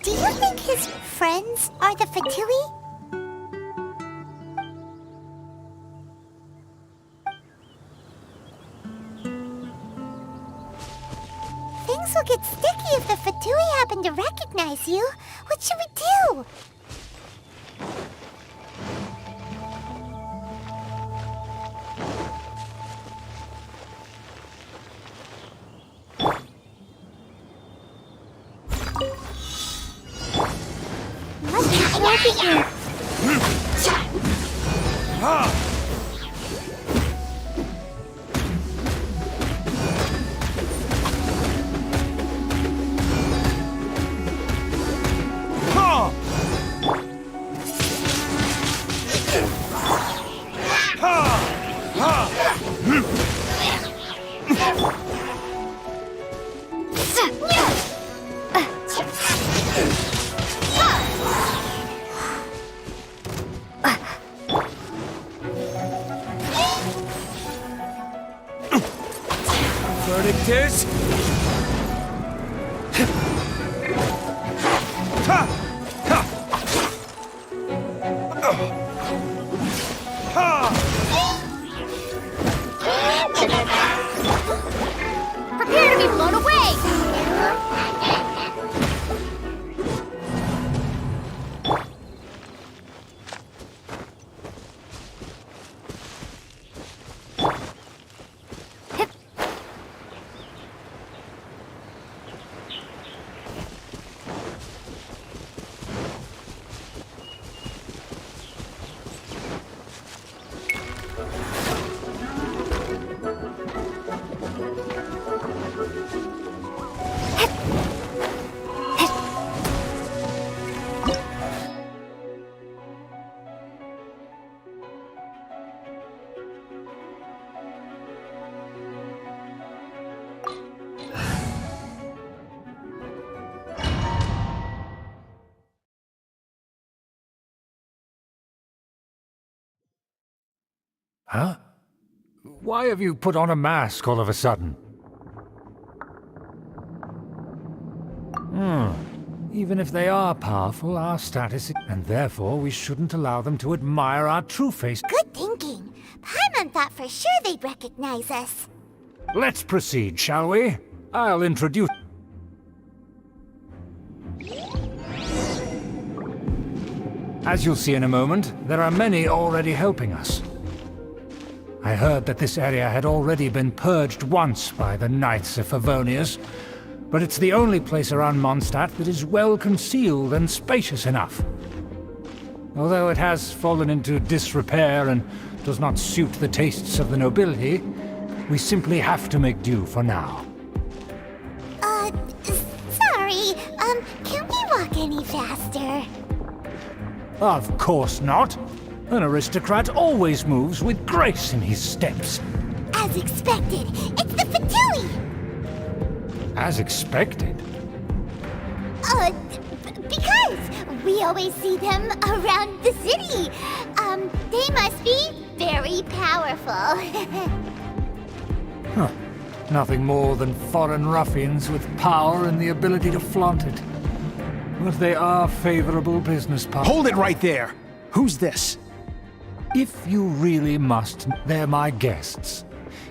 Do you think his friends are the Fatui? Things will get sticky if the Fatui happen to recognize you. What should we do? Verdict is... Prepare to be blown away! Huh? Why have you put on a mask all of a sudden? Even if they are powerful, our status is... and therefore we shouldn't allow them to admire our true face. Good thinking. Paimon thought for sure they'd recognize us. Let's proceed, shall we? I'll introduce... As you'll see in a moment, there are many already helping us. I heard that this area had already been purged once by the Knights of Favonius, but it's the only place around Mondstadt that is well concealed and spacious enough. Although it has fallen into disrepair and does not suit the tastes of the nobility, we simply have to make do for now. Sorry, can we walk any faster? Of course not. An aristocrat always moves with grace in his steps. As expected, it's the Fatui! As expected? Because we always see them around the city. They must be very powerful. Huh. Nothing more than foreign ruffians with power and the ability to flaunt it. But they are favorable business partners. Hold it right there! Who's this? If you really must, they're my guests.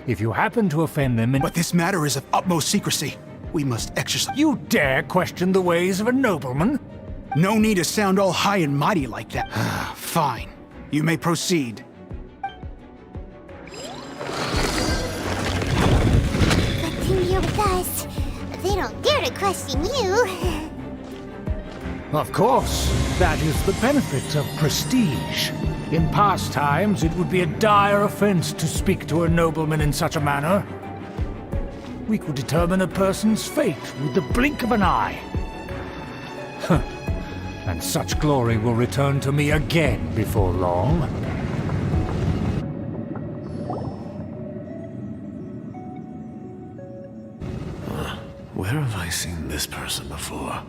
If you happen to offend them in— But this matter is of utmost secrecy. We must exercise— You dare question the ways of a nobleman? No need to sound all high and mighty like that. Fine. You may proceed. Good thing you're with us. They don't dare to question you. Of course, that is the benefit of prestige. In past times, it would be a dire offense to speak to a nobleman in such a manner. We could determine a person's fate with the blink of an eye. Huh. And such glory will return to me again before long. Where have I seen this person before?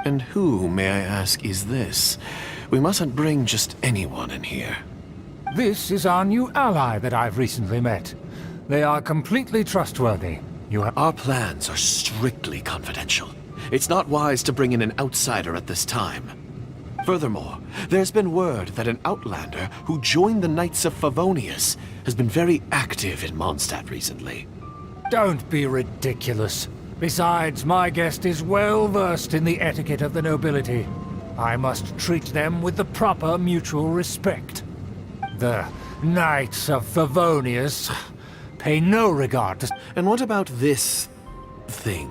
And who, may I ask, is this? We mustn't bring just anyone in here. This is our new ally that I've recently met. They are completely trustworthy. Our plans are strictly confidential. It's not wise to bring in an outsider at this time. Furthermore, there's been word that an outlander who joined the Knights of Favonius has been very active in Mondstadt recently. Don't be ridiculous. Besides, my guest is well versed in the etiquette of the nobility. I must treat them with the proper mutual respect. The Knights of Favonius pay no regard to— And what about this thing?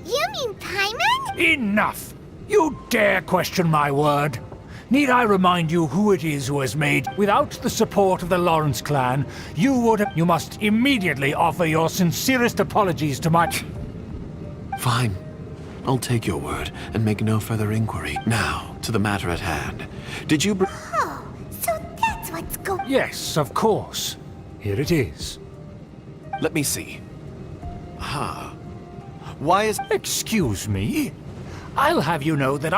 You mean Paimon? Enough! You dare question my word? Need I remind you who it is who has made— Without the support of the Lawrence clan, you must immediately offer your sincerest apologies to my— Fine. I'll take your word and make no further inquiry. Now, to the matter at hand. Did you Oh, so that's what's going— Yes, of course. Here it is. Let me see. Aha. Why is— Excuse me? I'll have you know that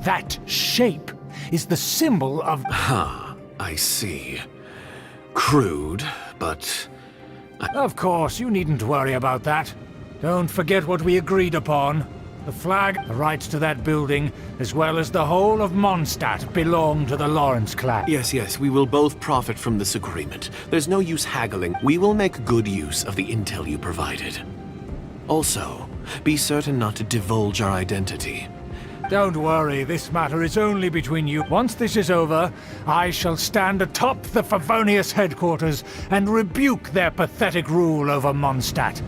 that shape is the symbol of— I see. Crude, but— Of course, you needn't worry about that. Don't forget what we agreed upon. The flag, the rights to that building, as well as the whole of Mondstadt belong to the Lawrence clan. Yes, we will both profit from this agreement. There's no use haggling. We will make good use of the intel you provided. Also, be certain not to divulge our identity. Don't worry, this matter is only between you. Once this is over, I shall stand atop the Favonius headquarters and rebuke their pathetic rule over Mondstadt.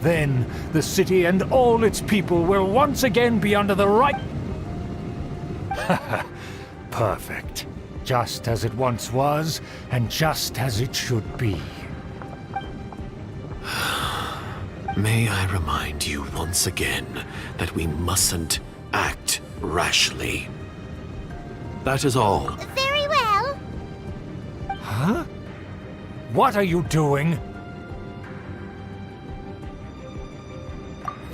Then, the city and all its people will once again be under the right— Perfect. Just as it once was, and just as it should be. May I remind you once again that we mustn't act rashly. That is all. Very well. Huh? What are you doing?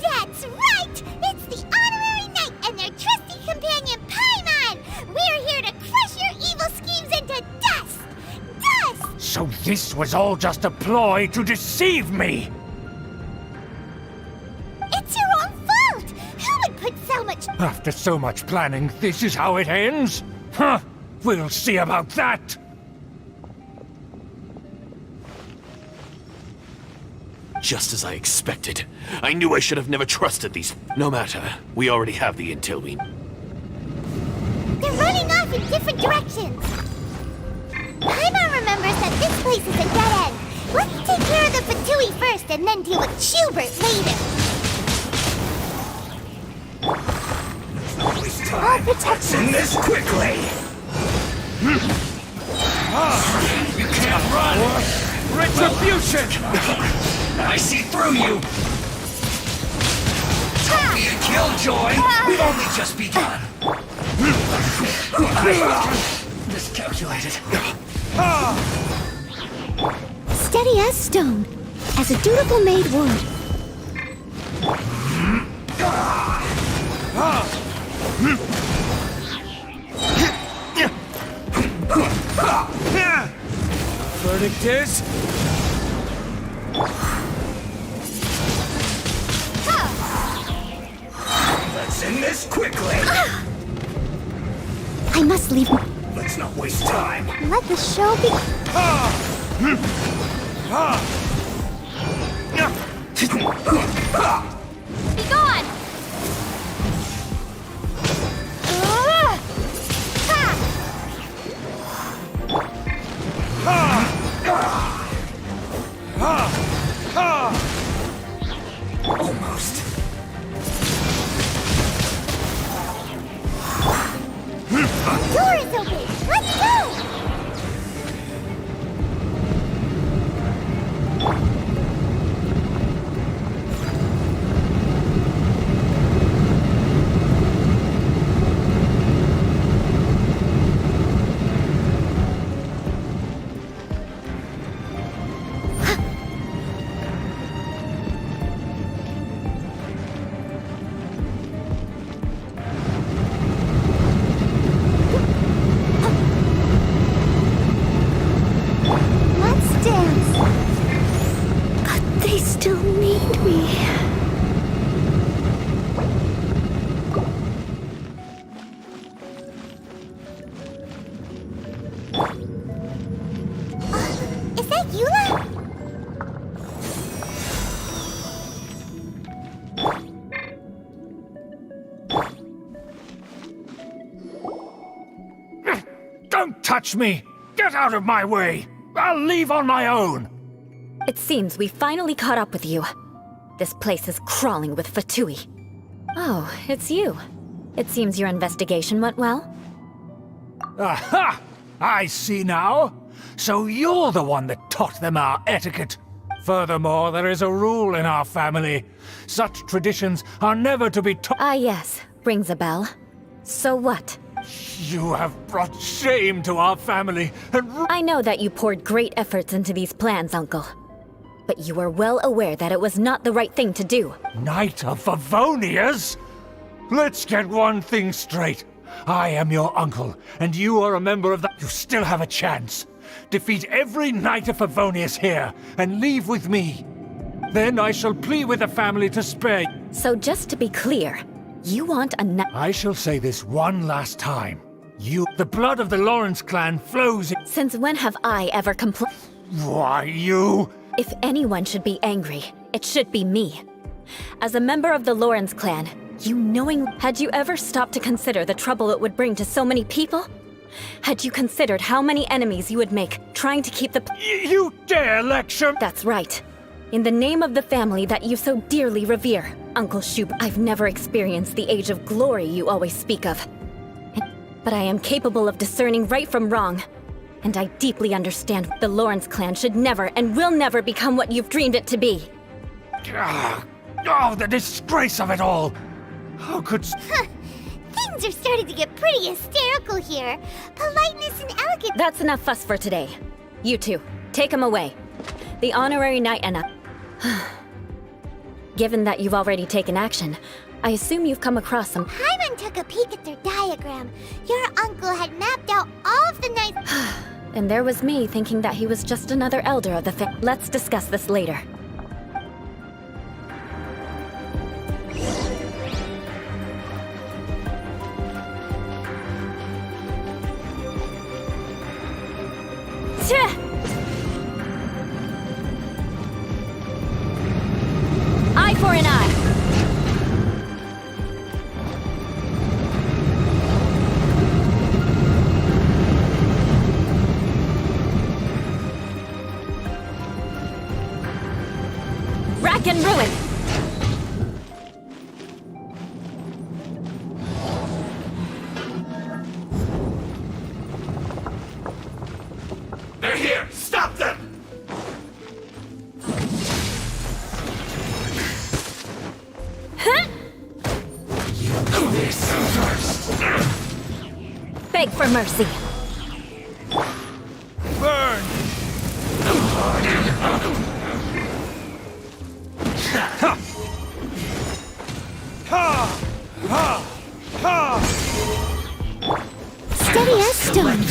That's right! It's the honorary knight and their trusty companion Paimon! We're here to crush your evil schemes into dust! Dust! So this was all just a ploy to deceive me! It's your own fault! Who would put so much— After so much planning, this is how it ends? Huh? We'll see about that! Just as I expected. I knew I should have never trusted these— No matter. We already have the intel we— They're running off in different directions! Paimon remembers that this place is a dead end. Let's take care of the Fatui first and then deal with Schubert later. All protection. this quickly! You can't run! Retribution! I see through you! Don't be a killjoy! We've only just begun! Miscalculated. Steady as stone, as a dutiful maid would. victors. Let's end this quickly. I must leave. Let's not waste time. Let the show be. Be gone! Almost. Door is open. Let's go. Let's dance. But they still need me. Is that Eula? Don't touch me! Get out of my way! I'll leave on my own! It seems we finally caught up with you. This place is crawling with Fatui. Oh, it's you. It seems your investigation went well. Aha! I see now. So you're the one that taught them our etiquette. Furthermore, there is a rule in our family. Such traditions are never to be taught. Ah, yes. Rings a bell. So what? You have brought shame to our family and I know that you poured great efforts into these plans, Uncle. But you were well aware that it was not the right thing to do. Knight of Favonius? Let's get one thing straight. I am your uncle, and you are a member of the... You still have a chance. Defeat every Knight of Favonius here, and leave with me. Then I shall plead with the family to spare you. So just to be clear, you want a knight... I shall say this one last time. The blood of the Lawrence clan flows in... Since when have I ever complained? Why, you... If anyone should be angry, it should be me. As a member of the Lawrence clan, had you ever stopped to consider the trouble it would bring to so many people? Had you considered how many enemies you would make trying to keep the... You dare lecture... That's right. In the name of the family that you so dearly revere, Uncle Shub, I've never experienced the age of glory you always speak of. But I am capable of discerning right from wrong. And I deeply understand the Lawrence clan should never and will never become what you've dreamed it to be. Oh, the disgrace of it all! How could... Things are starting to get pretty hysterical here. Politeness and elegance. That's enough fuss for today. You two, take him away. The honorary knight and Given that you've already taken action, I assume you've come across some... Paimon took a peek at their diagram. Your uncle had mapped out all of the knights... And there was me thinking that he was just another elder of the family. Let's discuss this later. Eye for an eye. Rack and ruin. They're here! Stop them! You do this first! Beg for mercy. Burn! Steady as stone.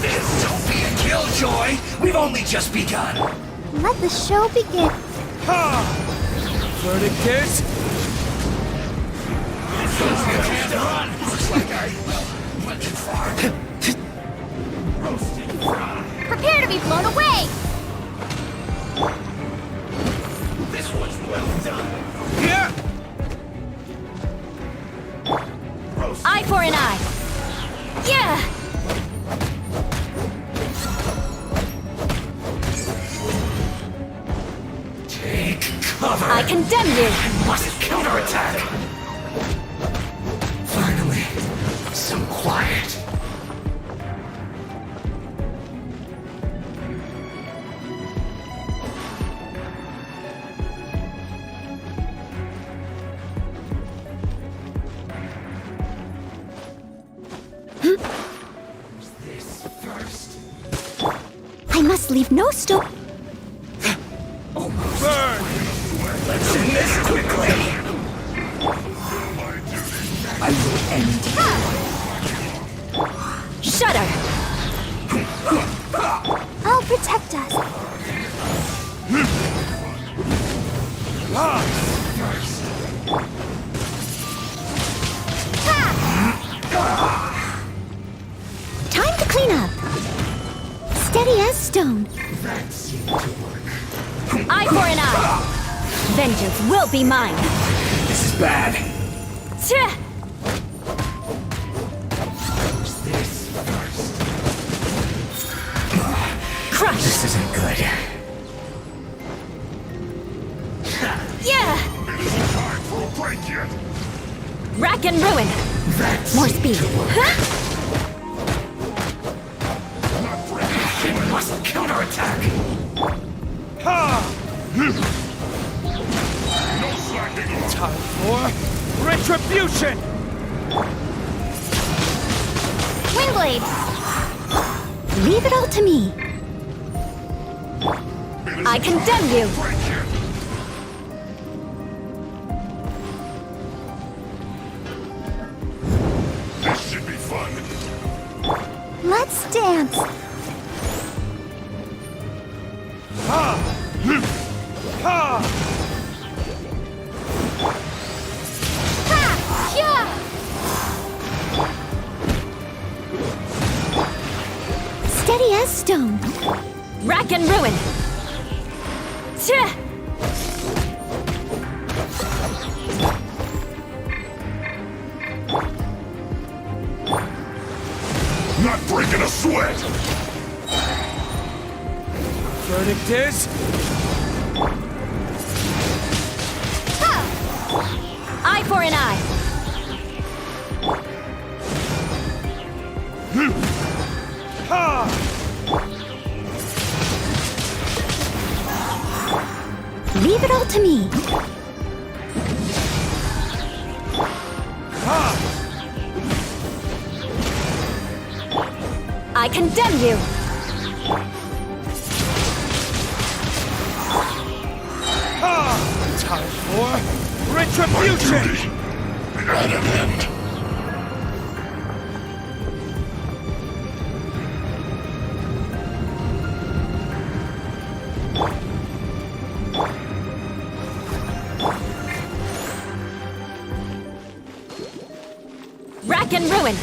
This don't be a killjoy! We've only just begun! Let the show begin. Verdict is... Looks like I went too far. Prepare to be blown away! This was well done. Yeah! Eye for an eye. Yeah! Take cover! I condemn you! Must counterattack! Finally, some quiet. This first. I must leave no stone. Almost. Let's end this quickly. I will end you. Shudder! I'll protect us. Time to clean up. Steady as stone. That seemed to work. Eye for an eye! Vengeance will be mine! This is bad. Tch! This first. Crush! This isn't good. Yeah! Time for a break yet. Rack and ruin! That's More speed! Huh? We must counterattack. Time for retribution! Windblade! Leave it all to me. I condemn you! This should be fun. Let's dance. Yeah! Steady as stone. Rack and ruin! Tch! Not breaking a sweat. Verdict is... Eye for an eye! Leave it all to me. I condemn you! Time for retribution! At an end. Rack and ruin!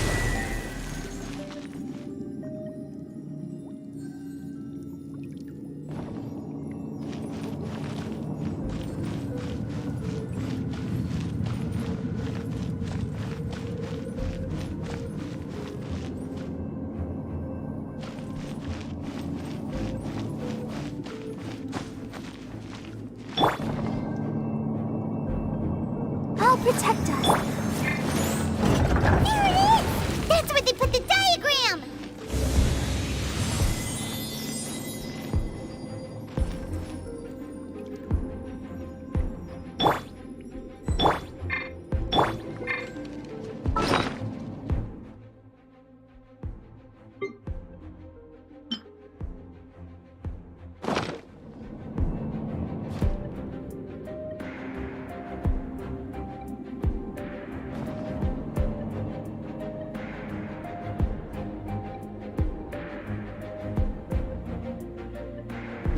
I'll protect us. Here it is!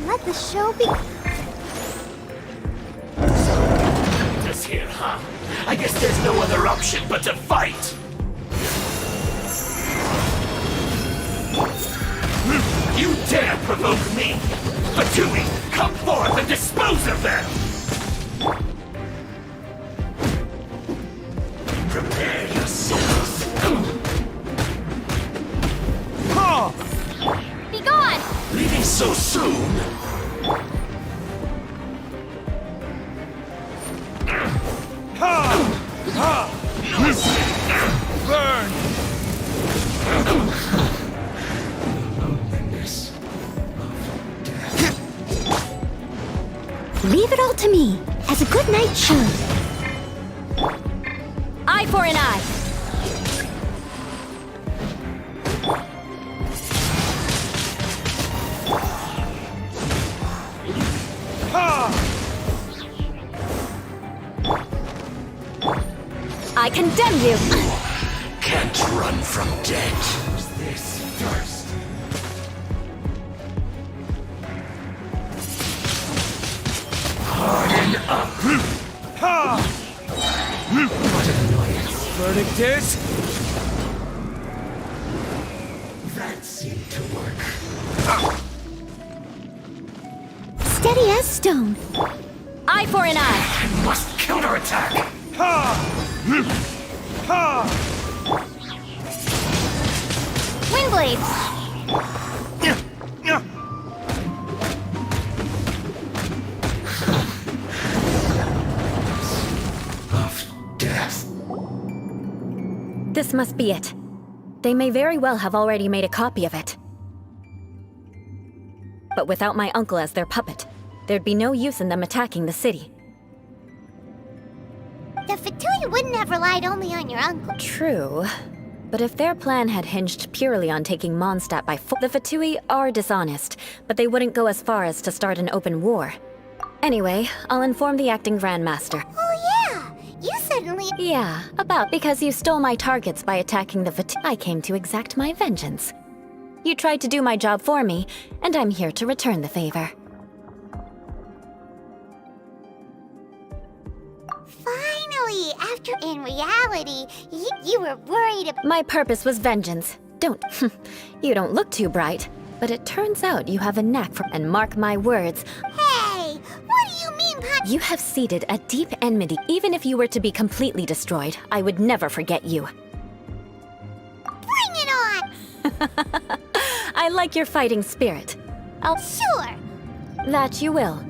Let the show be. This here, huh? I guess there's no other option but to fight! You dare provoke me! Fatui, come forth and dispose of them! Prepare yourselves! Be gone! Leaving so soon? Burn! Leave it all to me, as a good knight should. Eye for an eye. I condemn you! Can't run from death. Who's this first? Harden up! What an annoyance. Verdict is... That seemed to work. Steady as stone. Eye for an eye. I must counterattack! Windblade! Of death. This must be it. They may very well have already made a copy of it. But without my uncle as their puppet, there'd be no use in them attacking the city. The Fatui wouldn't have relied only on your uncle. True. But if their plan had hinged purely on taking Mondstadt by force, the Fatui are dishonest, but they wouldn't go as far as to start an open war. Anyway, I'll inform the acting Grandmaster. Oh yeah, you suddenly. Yeah, because you stole my targets by attacking the Fatui, I came to exact my vengeance. You tried to do my job for me, and I'm here to return the favor. Finally, after in reality, you were worried about. My purpose was vengeance. You don't look too bright, but it turns out you have a knack for. And mark my words, Hey, what do you mean by. you have seeded a deep enmity. Even if you were to be completely destroyed, I would never forget you. Bring it on! I like your fighting spirit. Sure. That you will.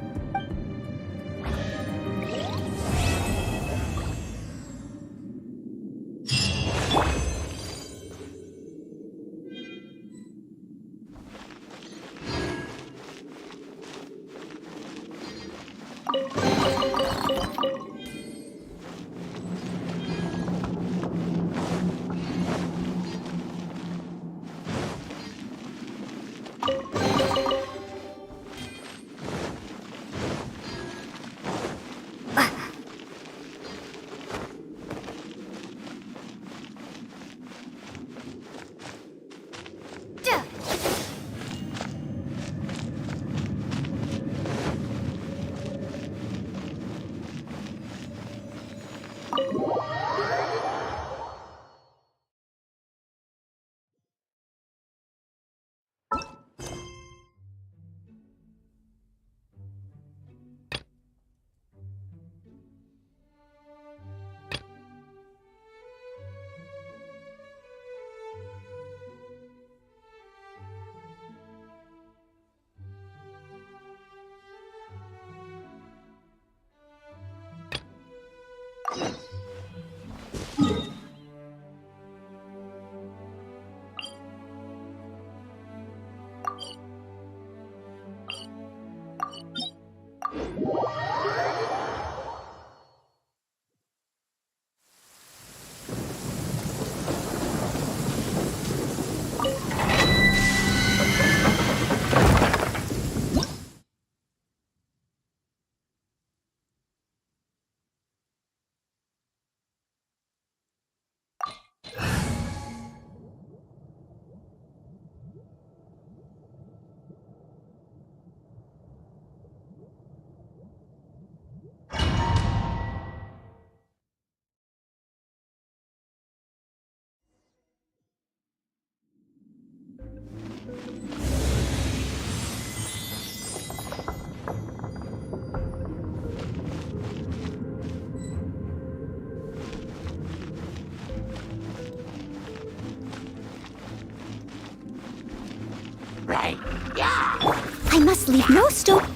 I must leave no stone.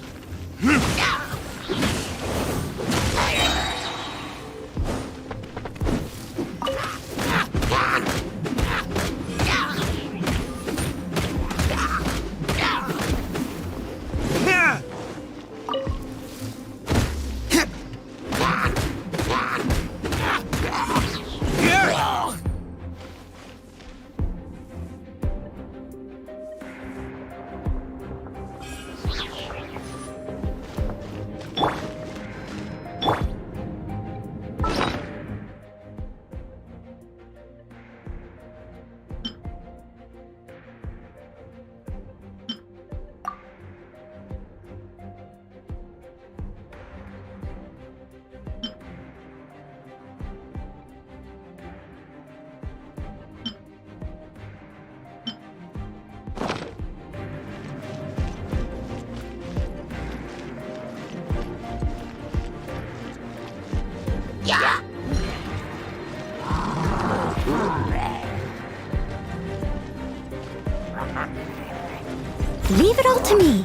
Leave it all to me.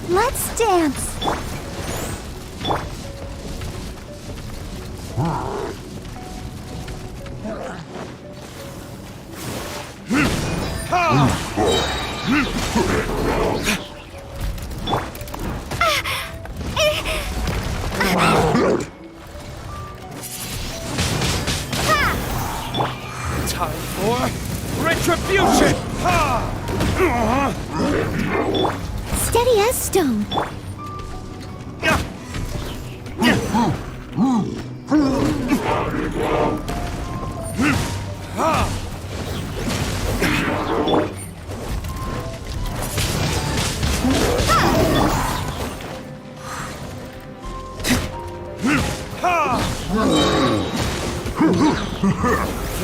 Let's dance. Time for retribution! Steady as stone.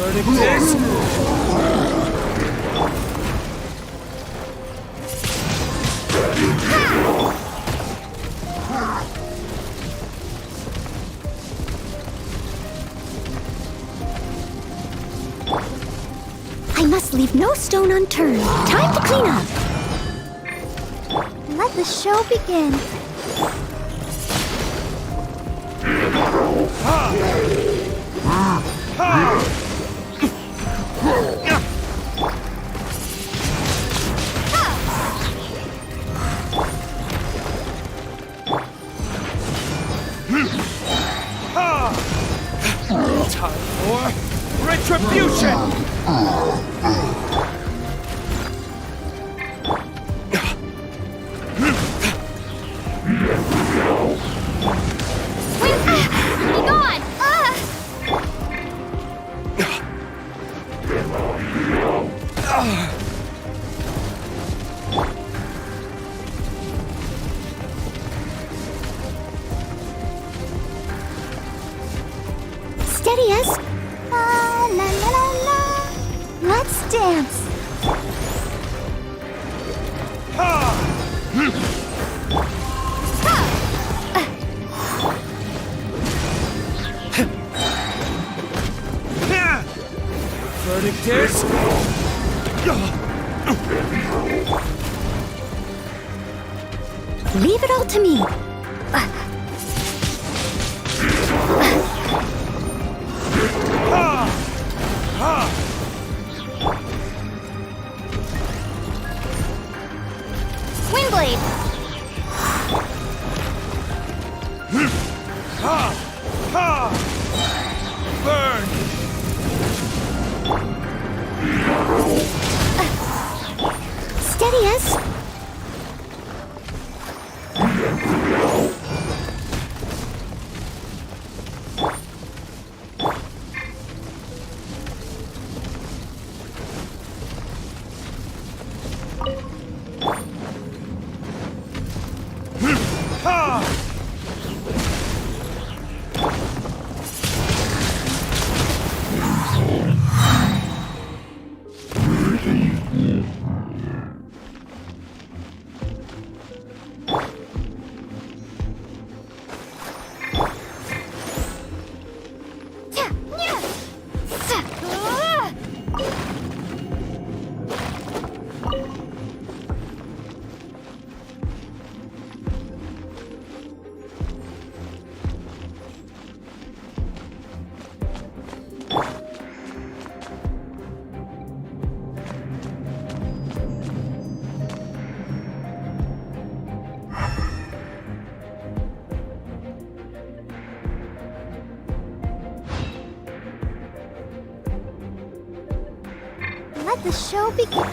Verdict is... I must leave no stone unturned. Time to clean up. Let the show begin. Time for retribution! Be gone! Steady as... La la la la. Let's dance. Verdict is... Leave it all to me. Windblade! Burn! Steady as... Let the show begin.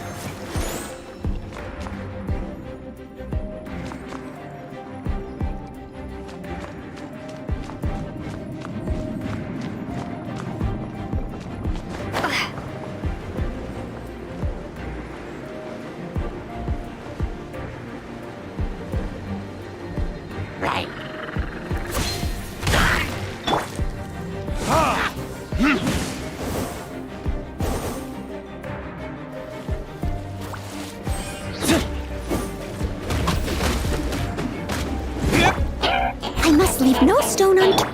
I must leave no stone unturned.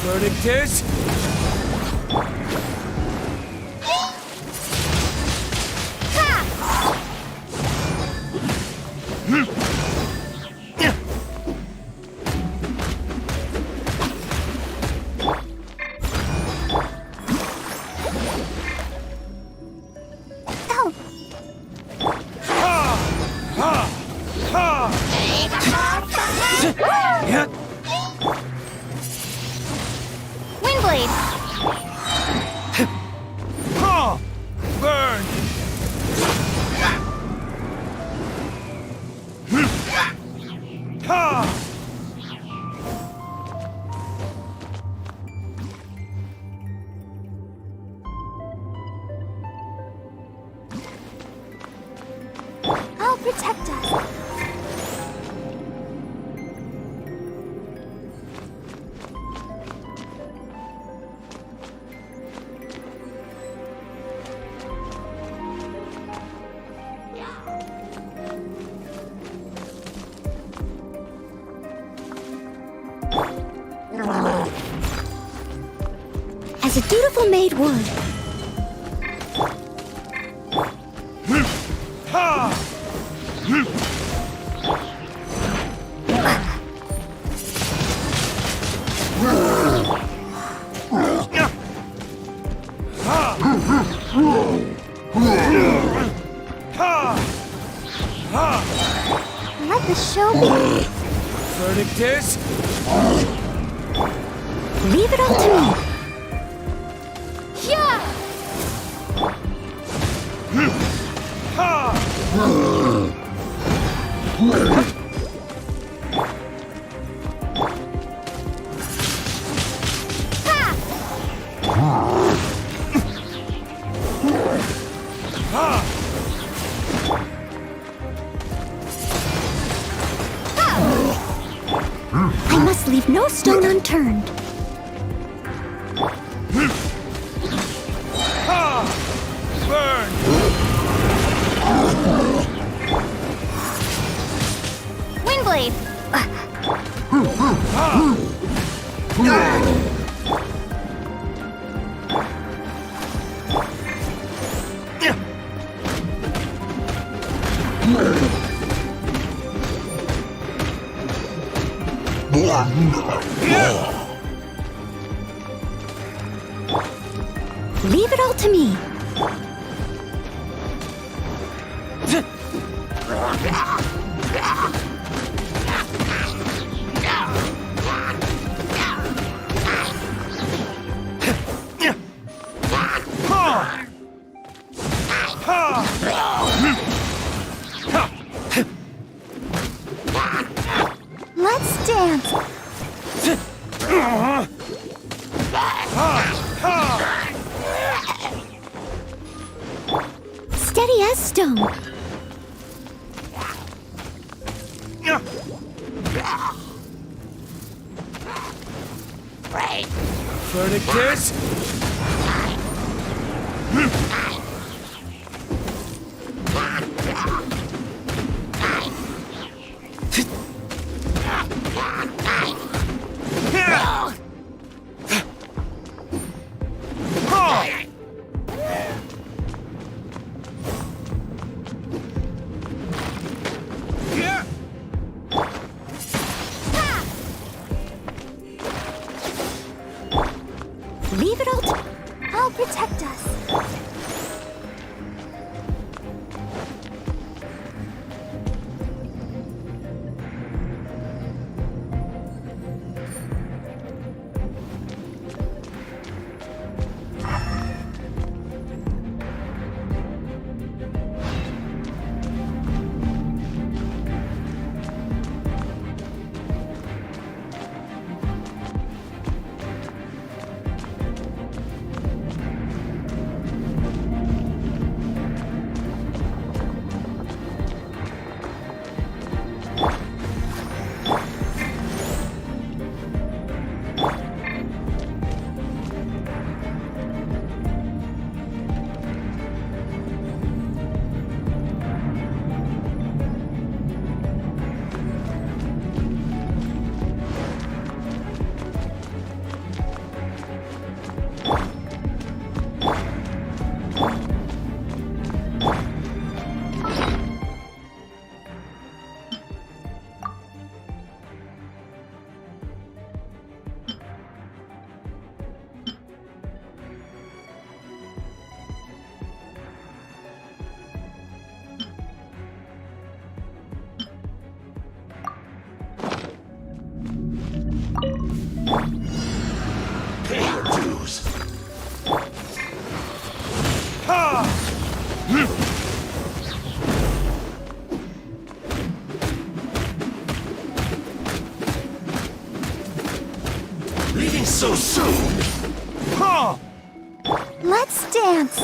Verdict is... Windblade! Burn! I'll protect us. As a dutiful maid would. Let the show begin. Verdict is... Leave it all to me. I must leave no stone unturned. Burn! Windblade! Leave it all to me. Let's dance. Steady as stone. Verdict is... Leave it all to... I'll protect us. Pay your dues. Leaving so soon? Let's dance.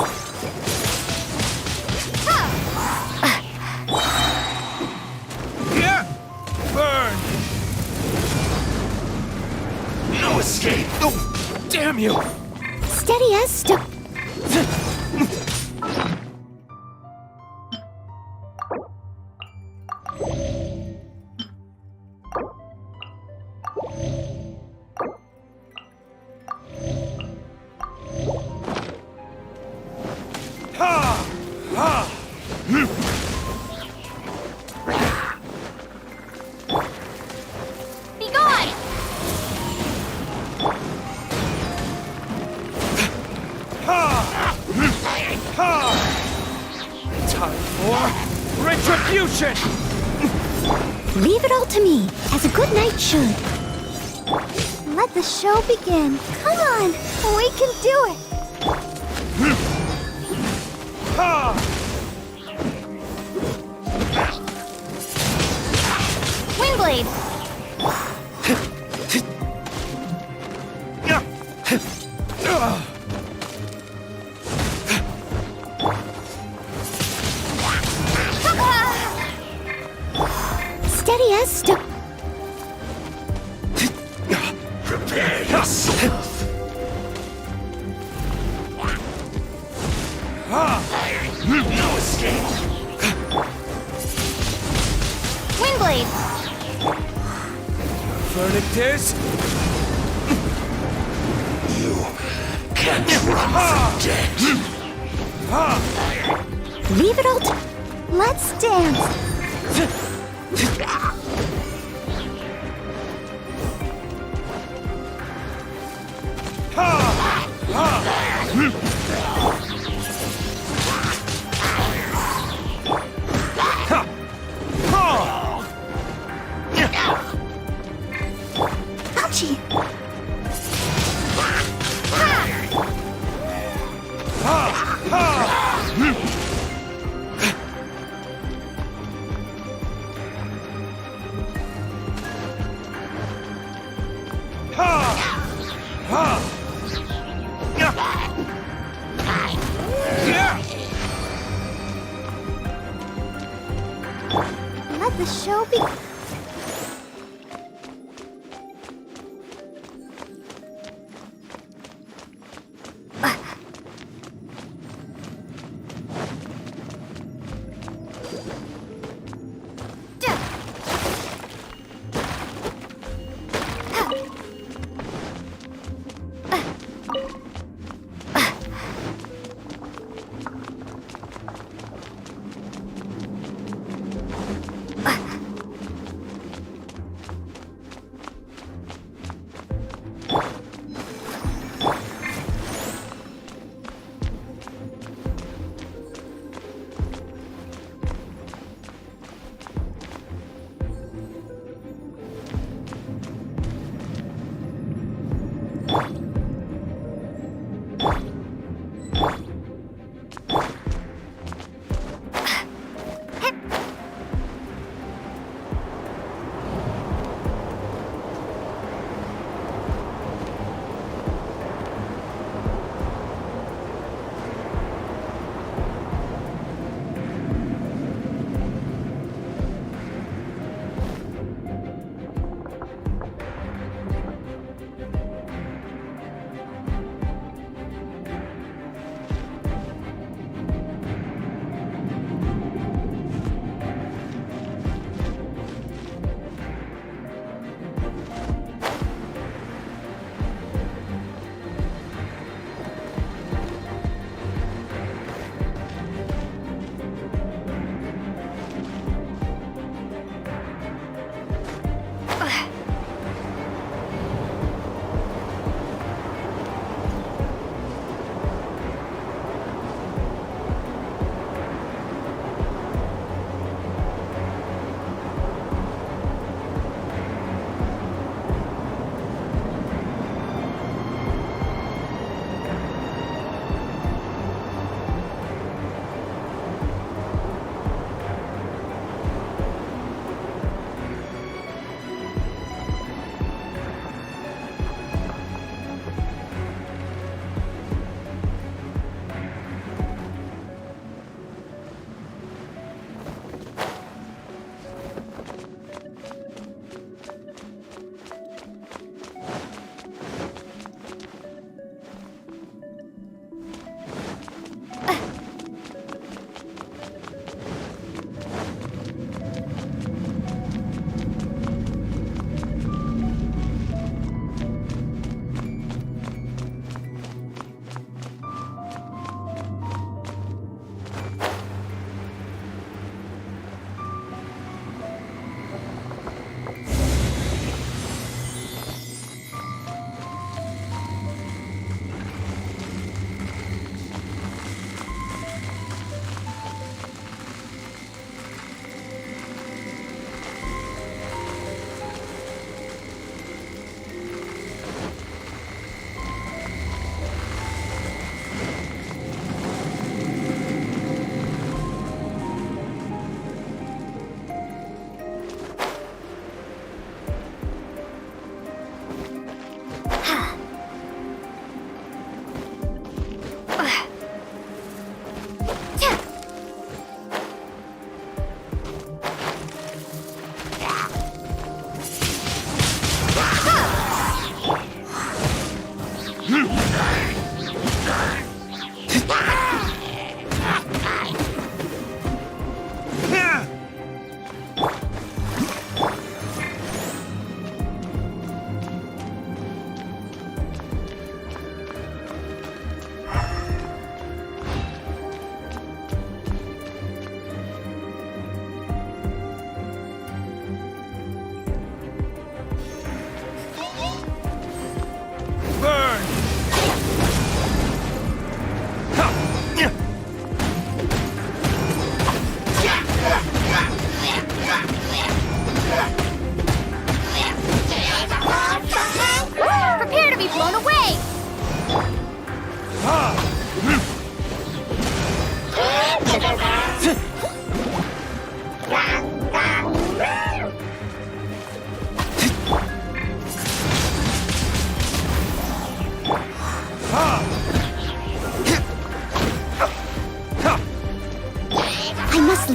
Burn! No escape! Oh, damn you! Steady as stone. Be gone! Time for retribution! Leave it all to me, as a good knight should. Let the show begin. Come on, we can do it. Windblade! Steady as stone. Prepare yourself! No escape! Windblade! Verdict is... You can't run from death! Leave it all to... Let's dance. Ouchie! Let the show be.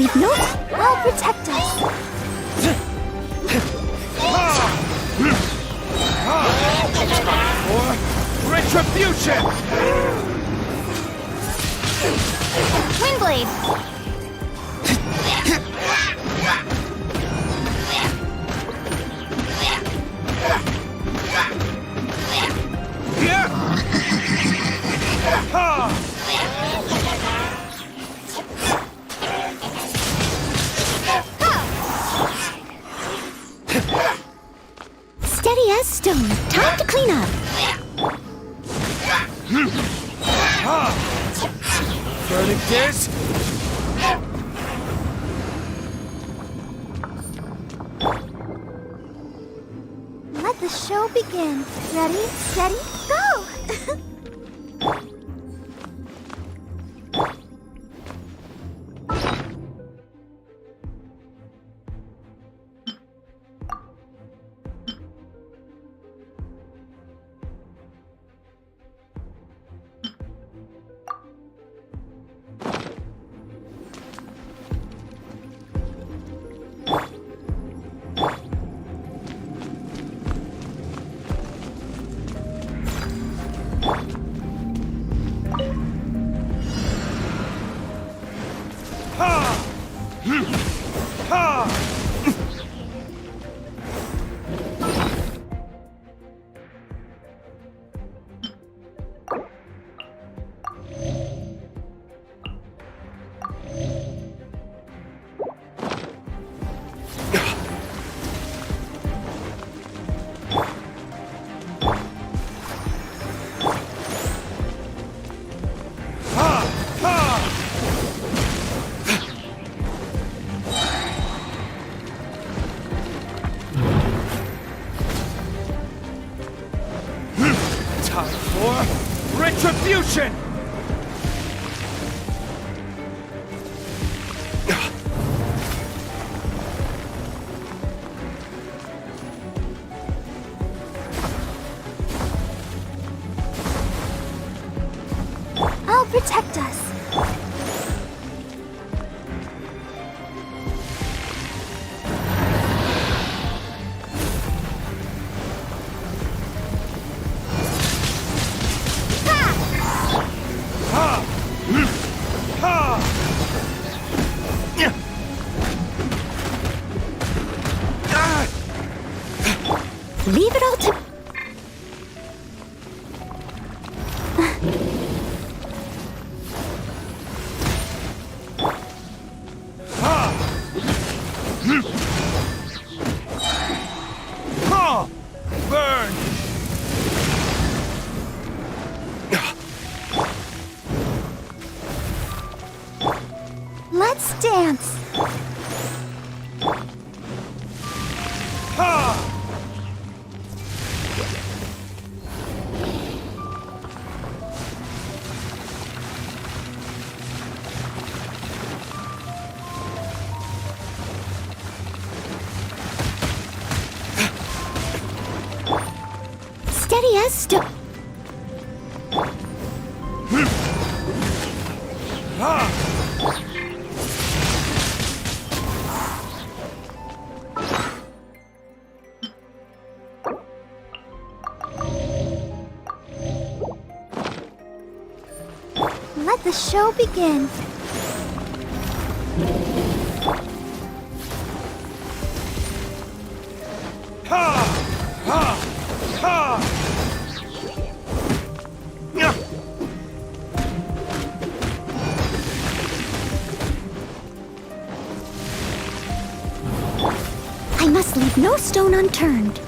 leave no... I'll protect us. Retribution! Windblade! Steady as stone. Time to clean up. Verdict is... Let the show begin. Ready, steady, go! Time for retribution! I'll protect us. Leave it all to... Burn! Let's dance! Steady as stone. Let the show begin. I must leave no stone unturned.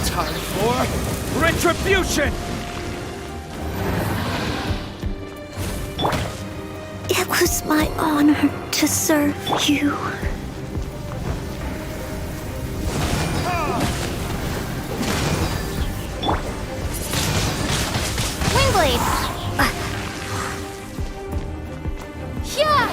Time for retribution! It was my honor to serve you. Windblade! Yeah!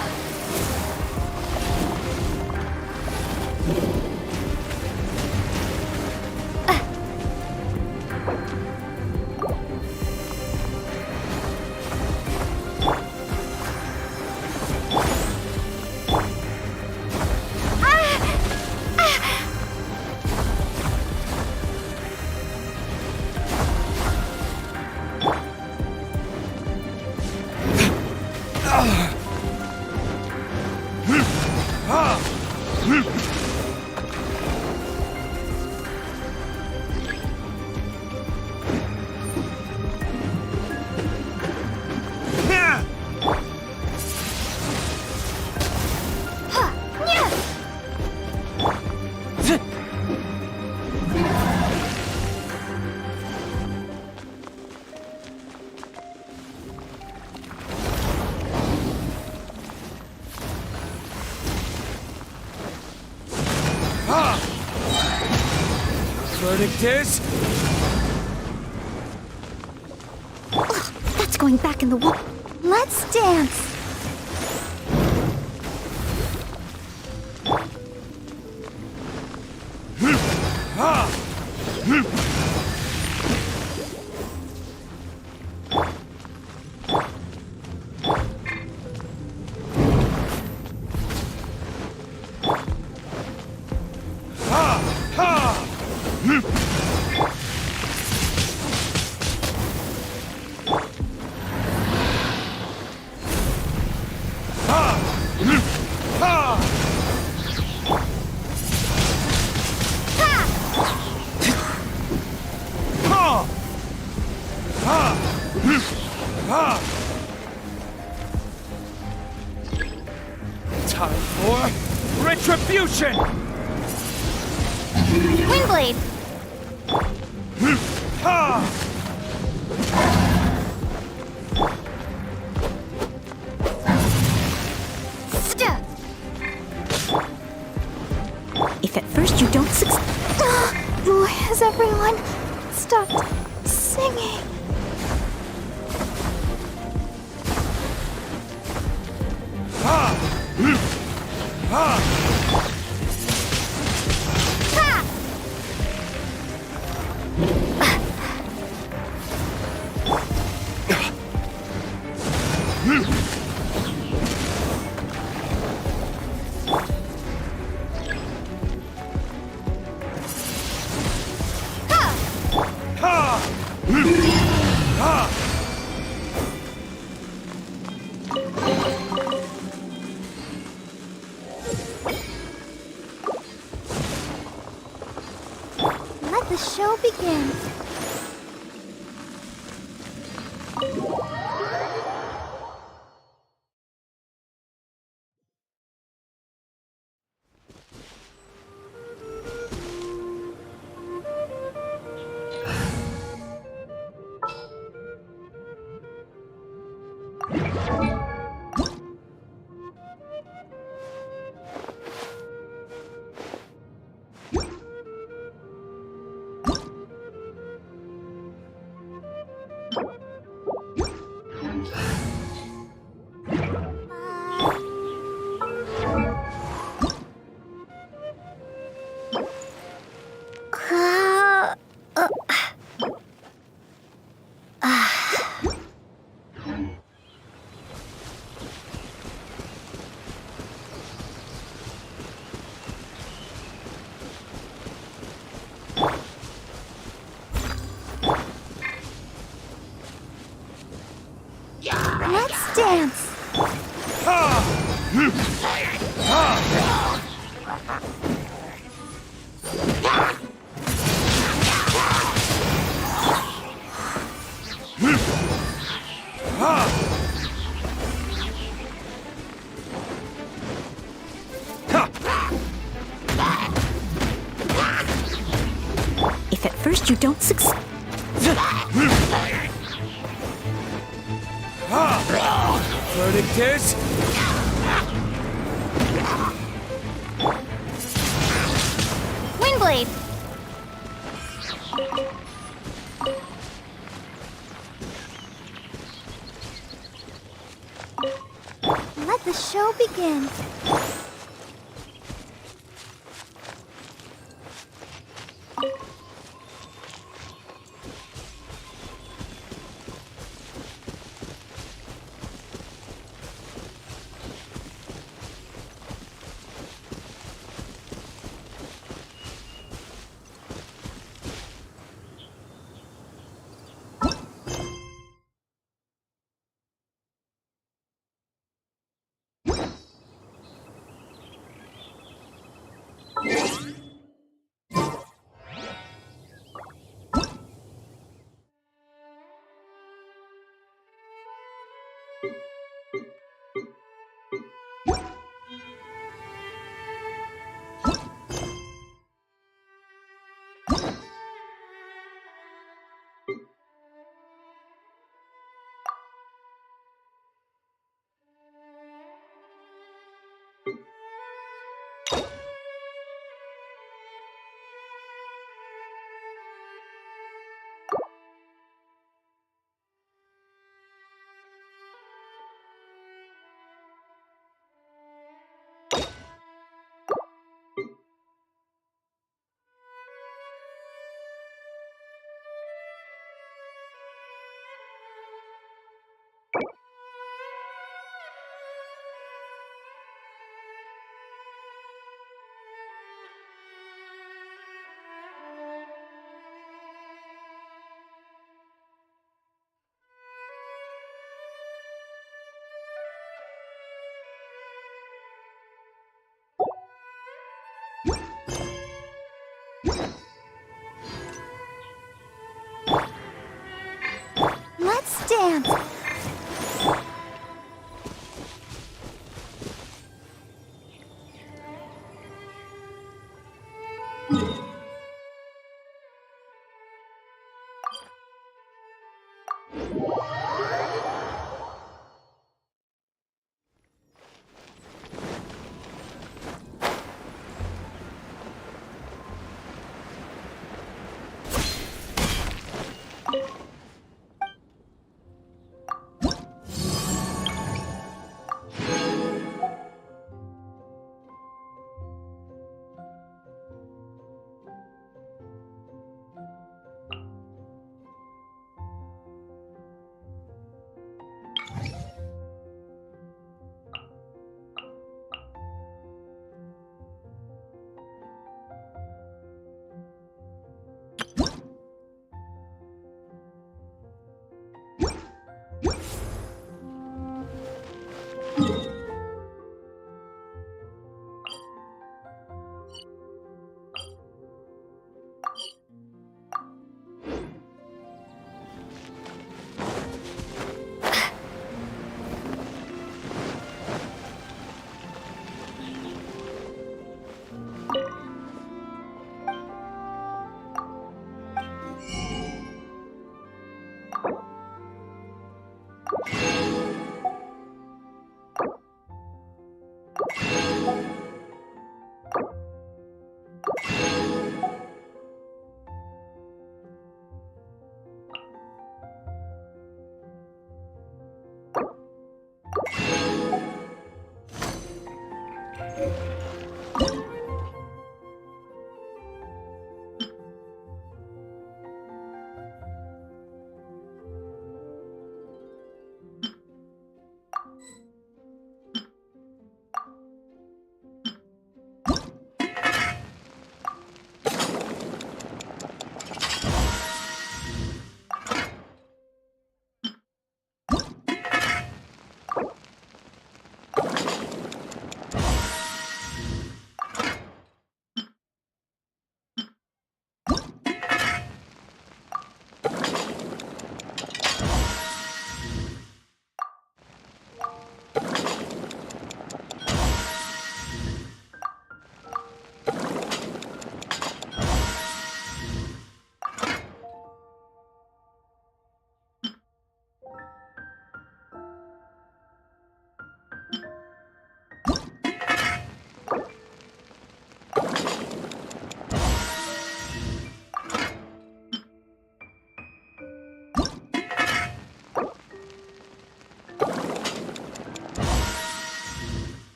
Verdict is... That's going back in the wall. Let's dance. Time for retribution! Windblade! If at first you don't succeed... Why has everyone stopped singing? Let the show begin. Let's dance. If at first you don't succeed... Verdict is... Windblade! Let the show begin.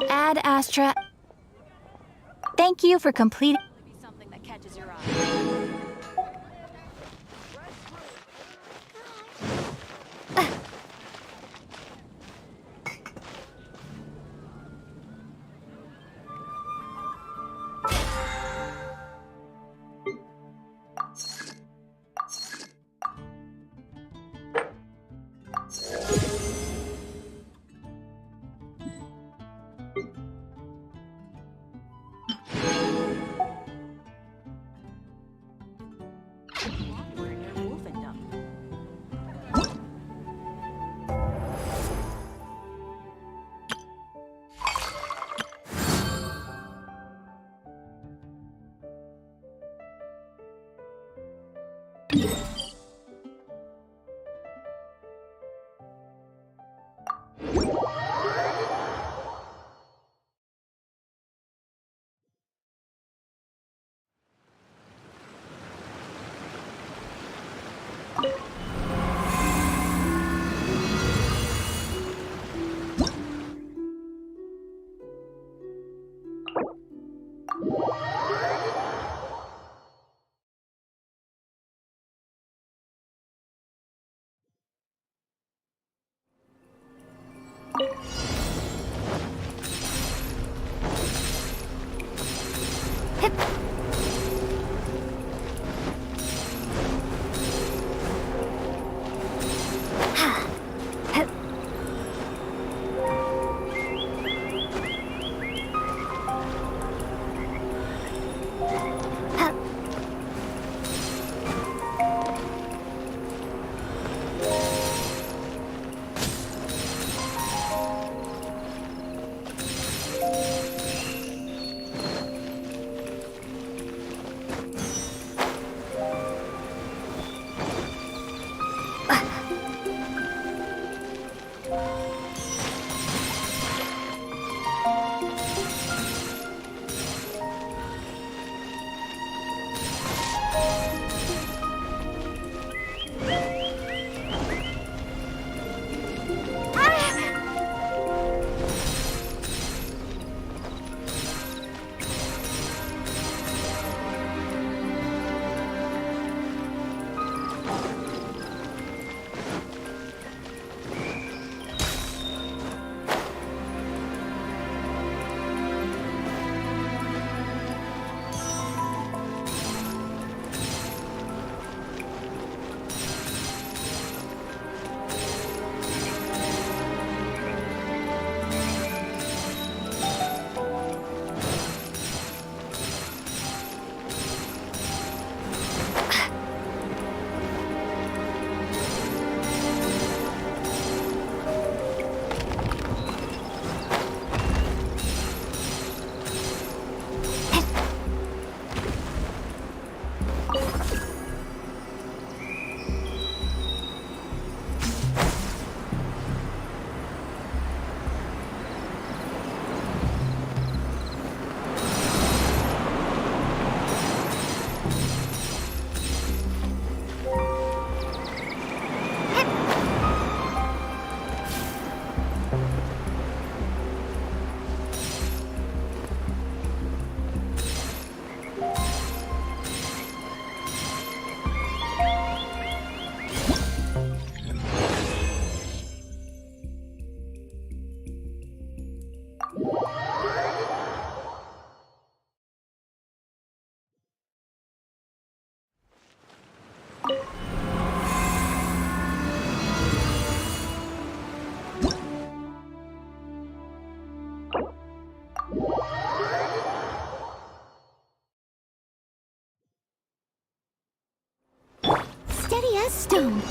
Ad Astra. Thank you for completing something that catches your eye. steady as stone.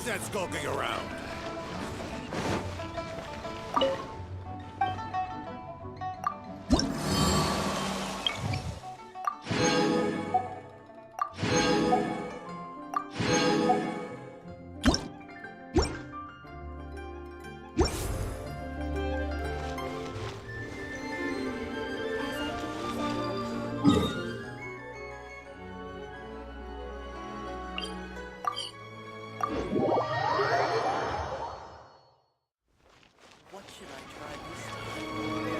that skulking around? What should I try this time?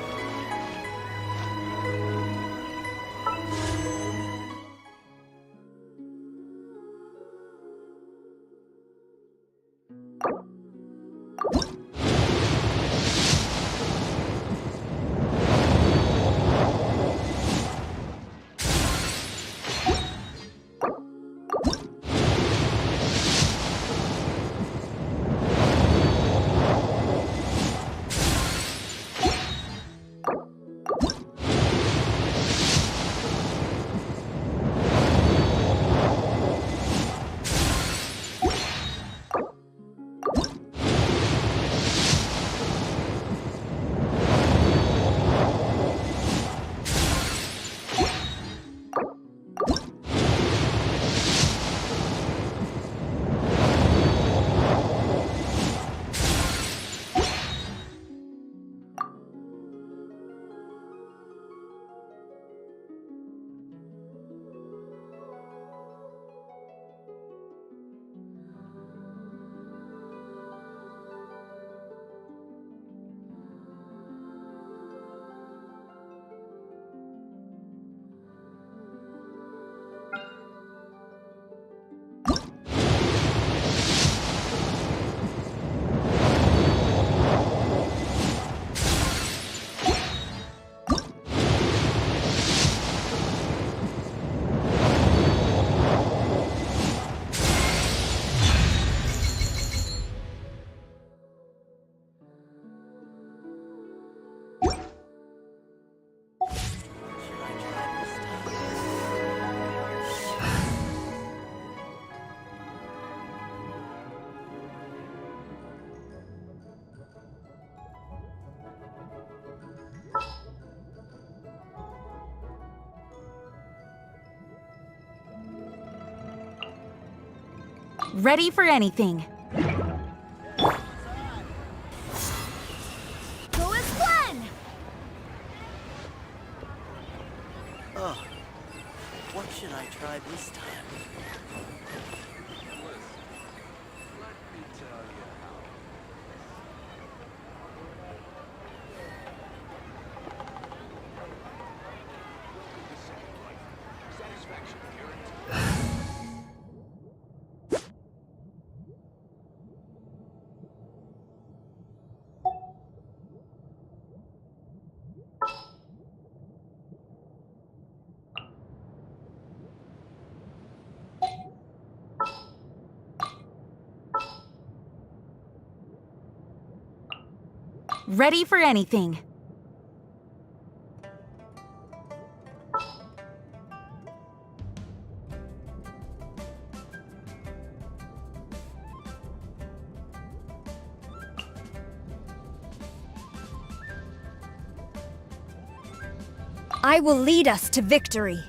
Ready for anything. Go as one! Oh, what should I try this time? Ready for anything. I will lead us to victory.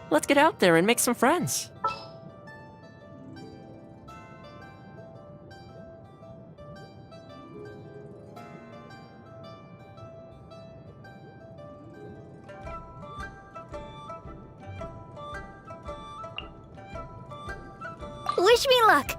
Let's get out there and make some friends. Wish me luck!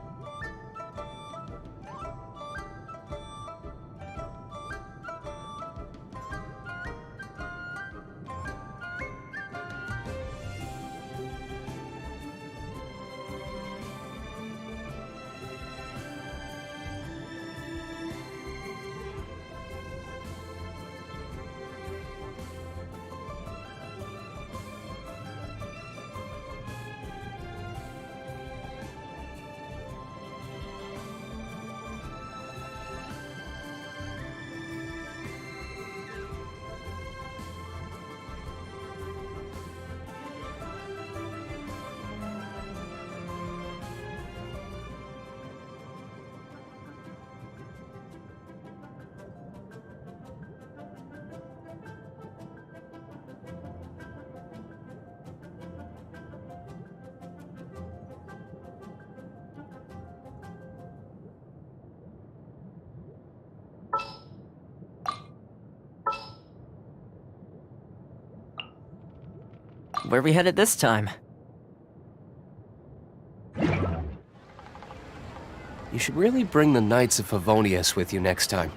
Where are we headed this time? You should really bring the Knights of Favonius with you next time.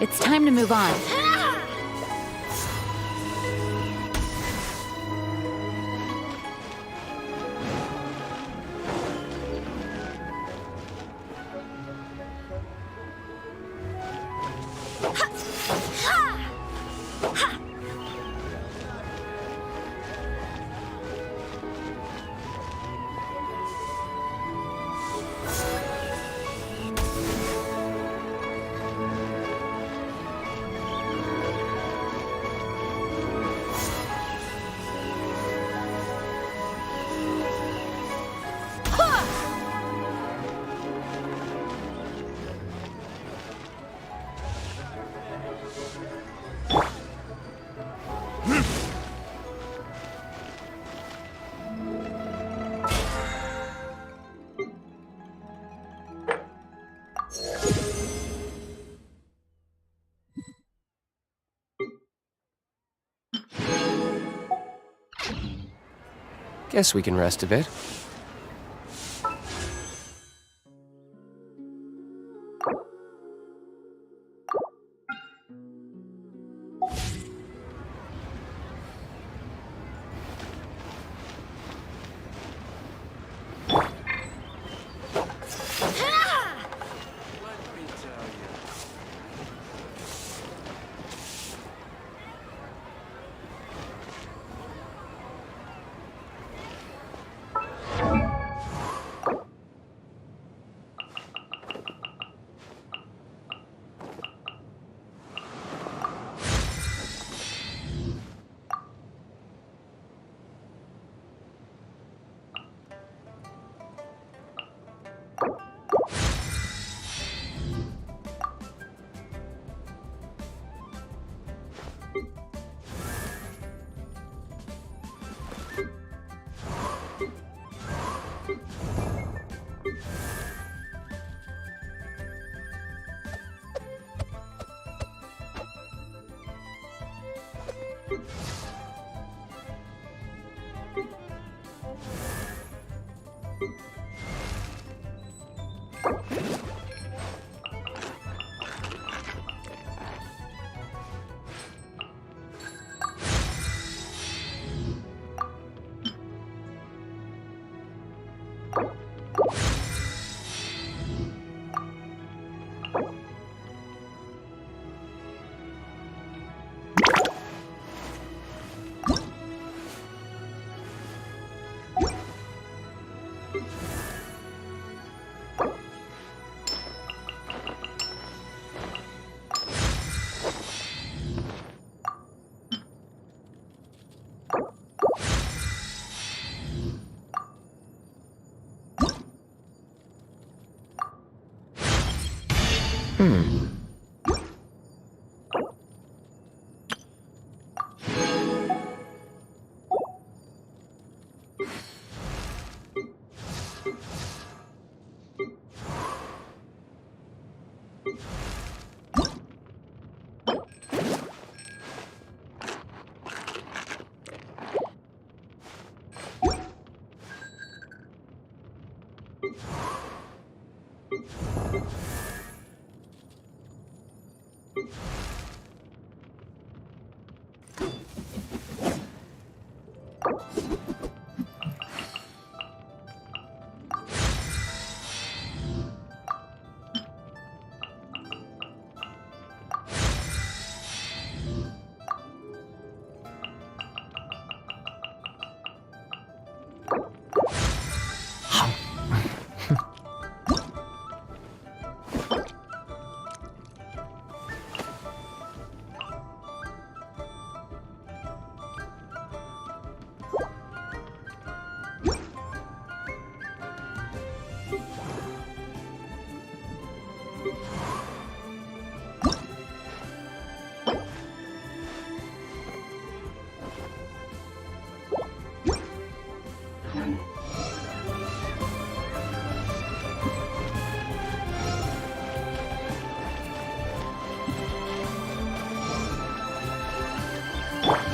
It's time to move on. Guess we can rest a bit.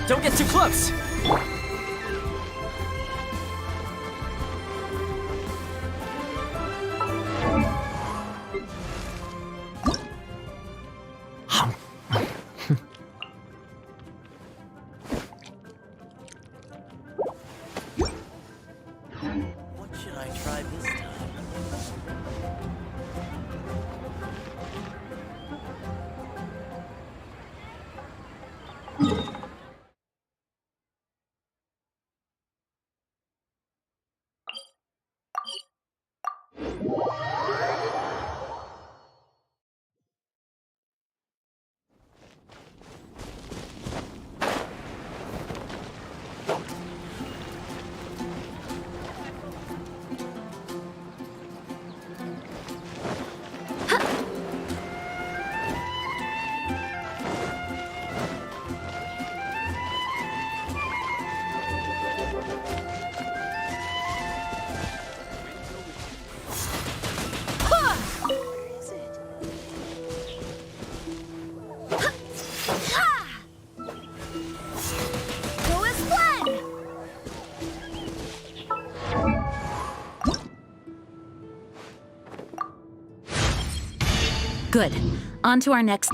Don't get too close! What should I try this time? Good. On to our next...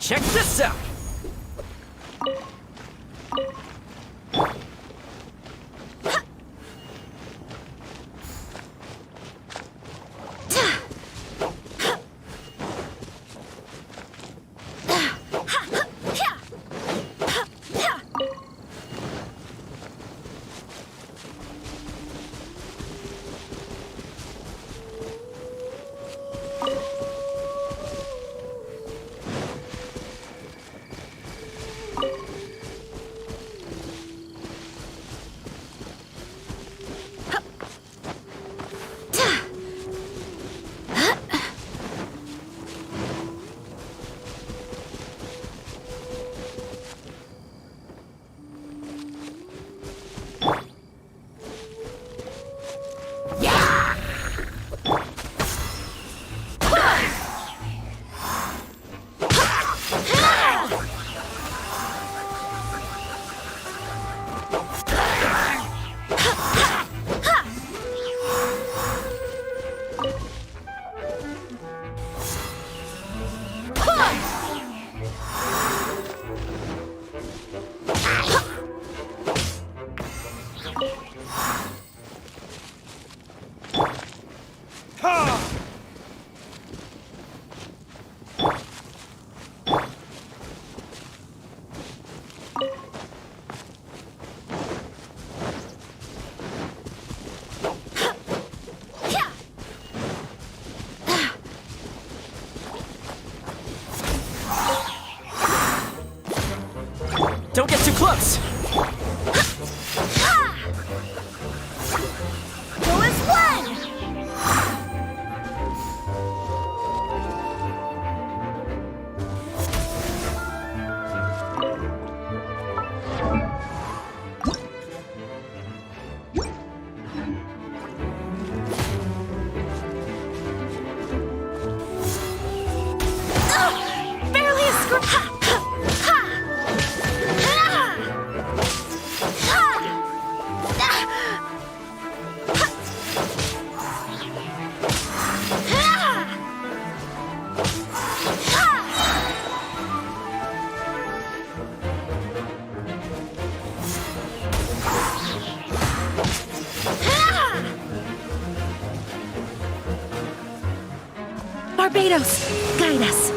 Check this out! Don't get too close! Go as one! Barely a scratch. Barbados, guide us.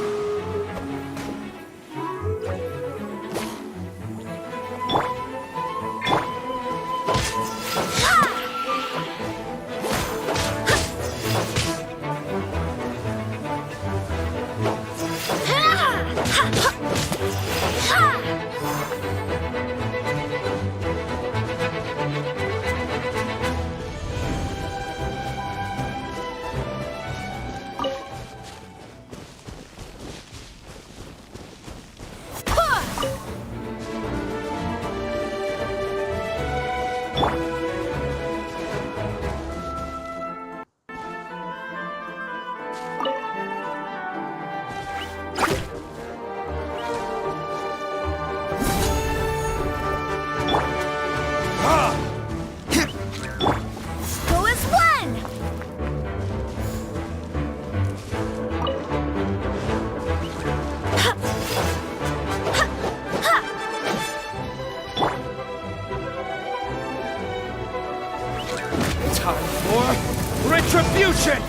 Go as one! Time for retribution!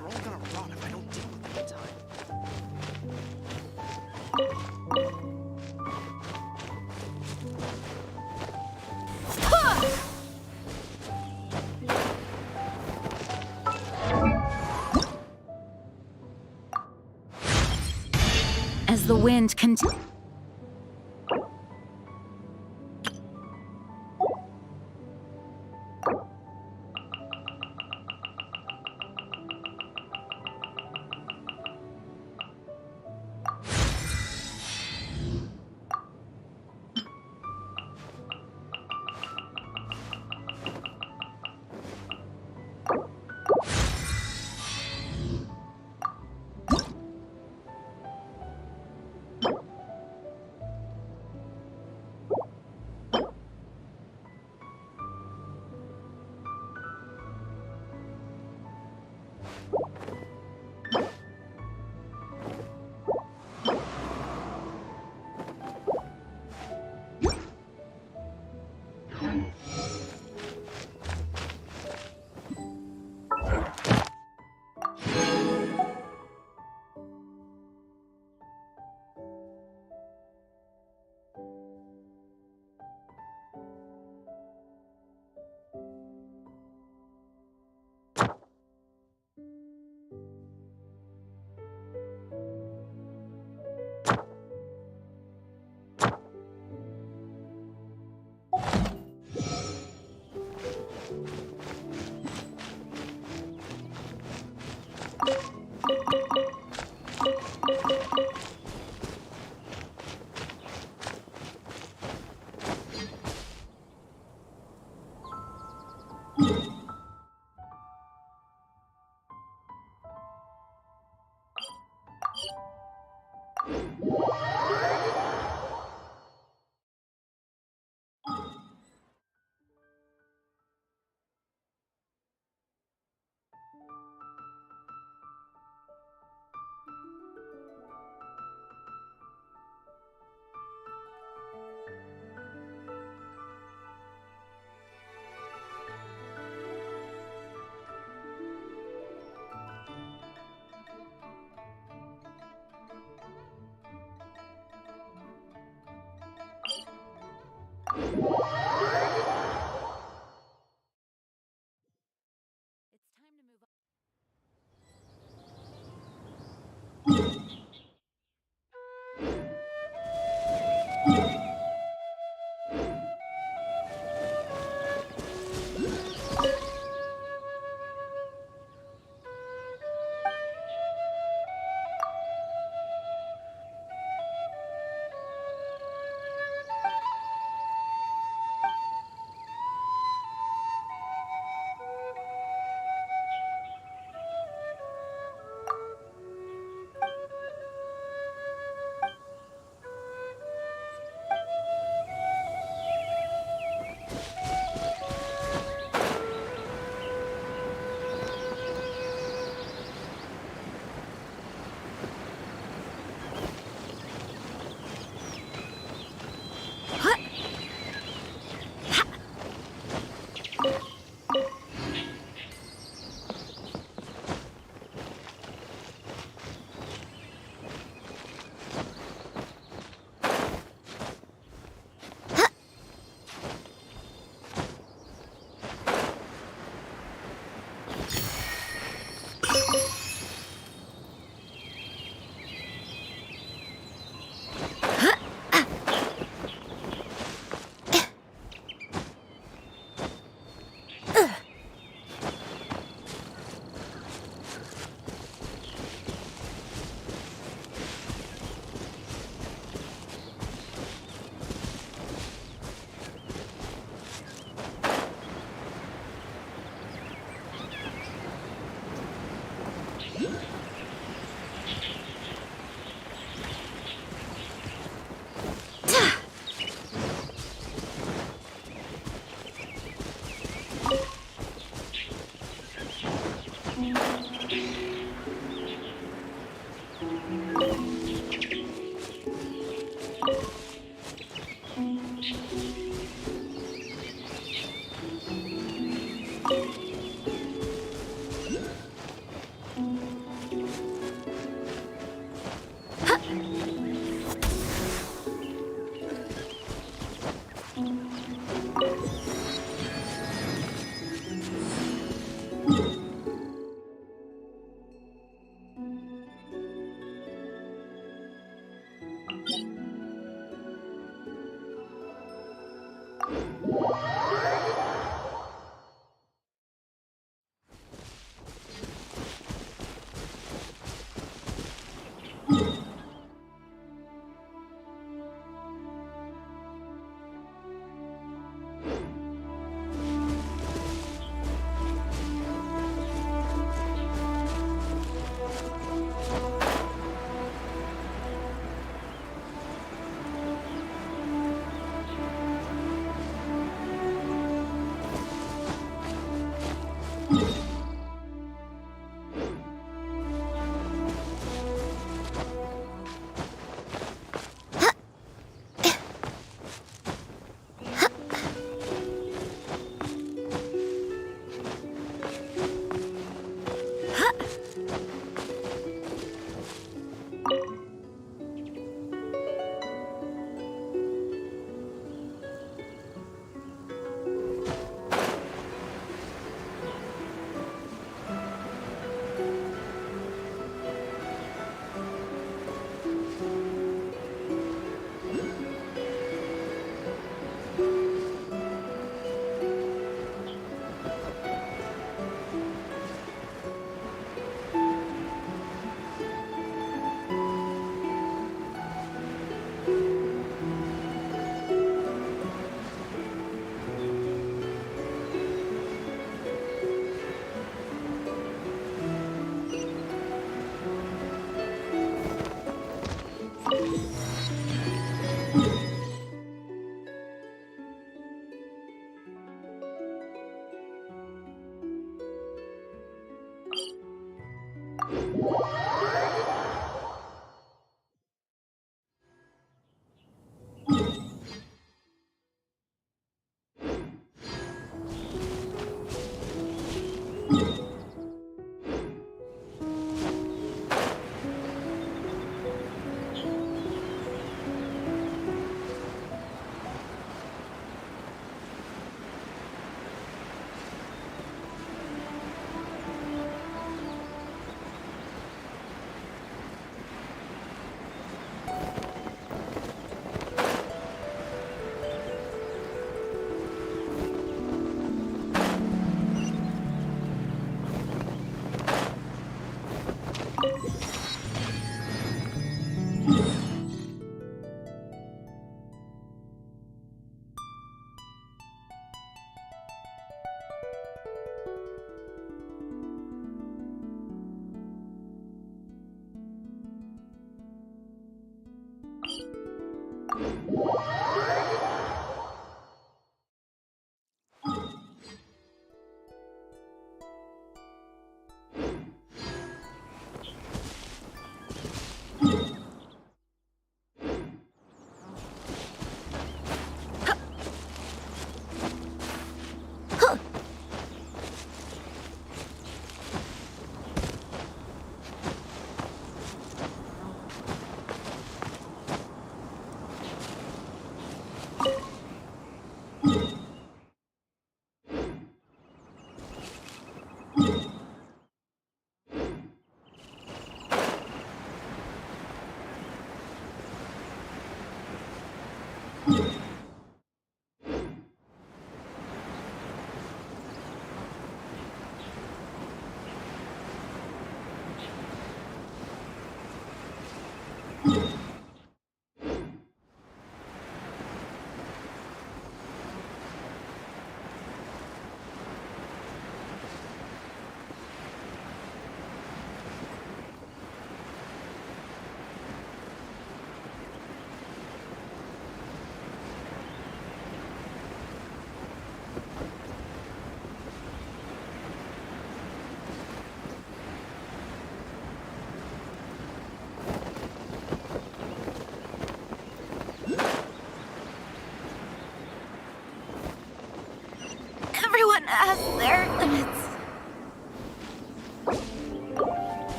They're all gonna rot if I don't deal with them in time. As the wind continues.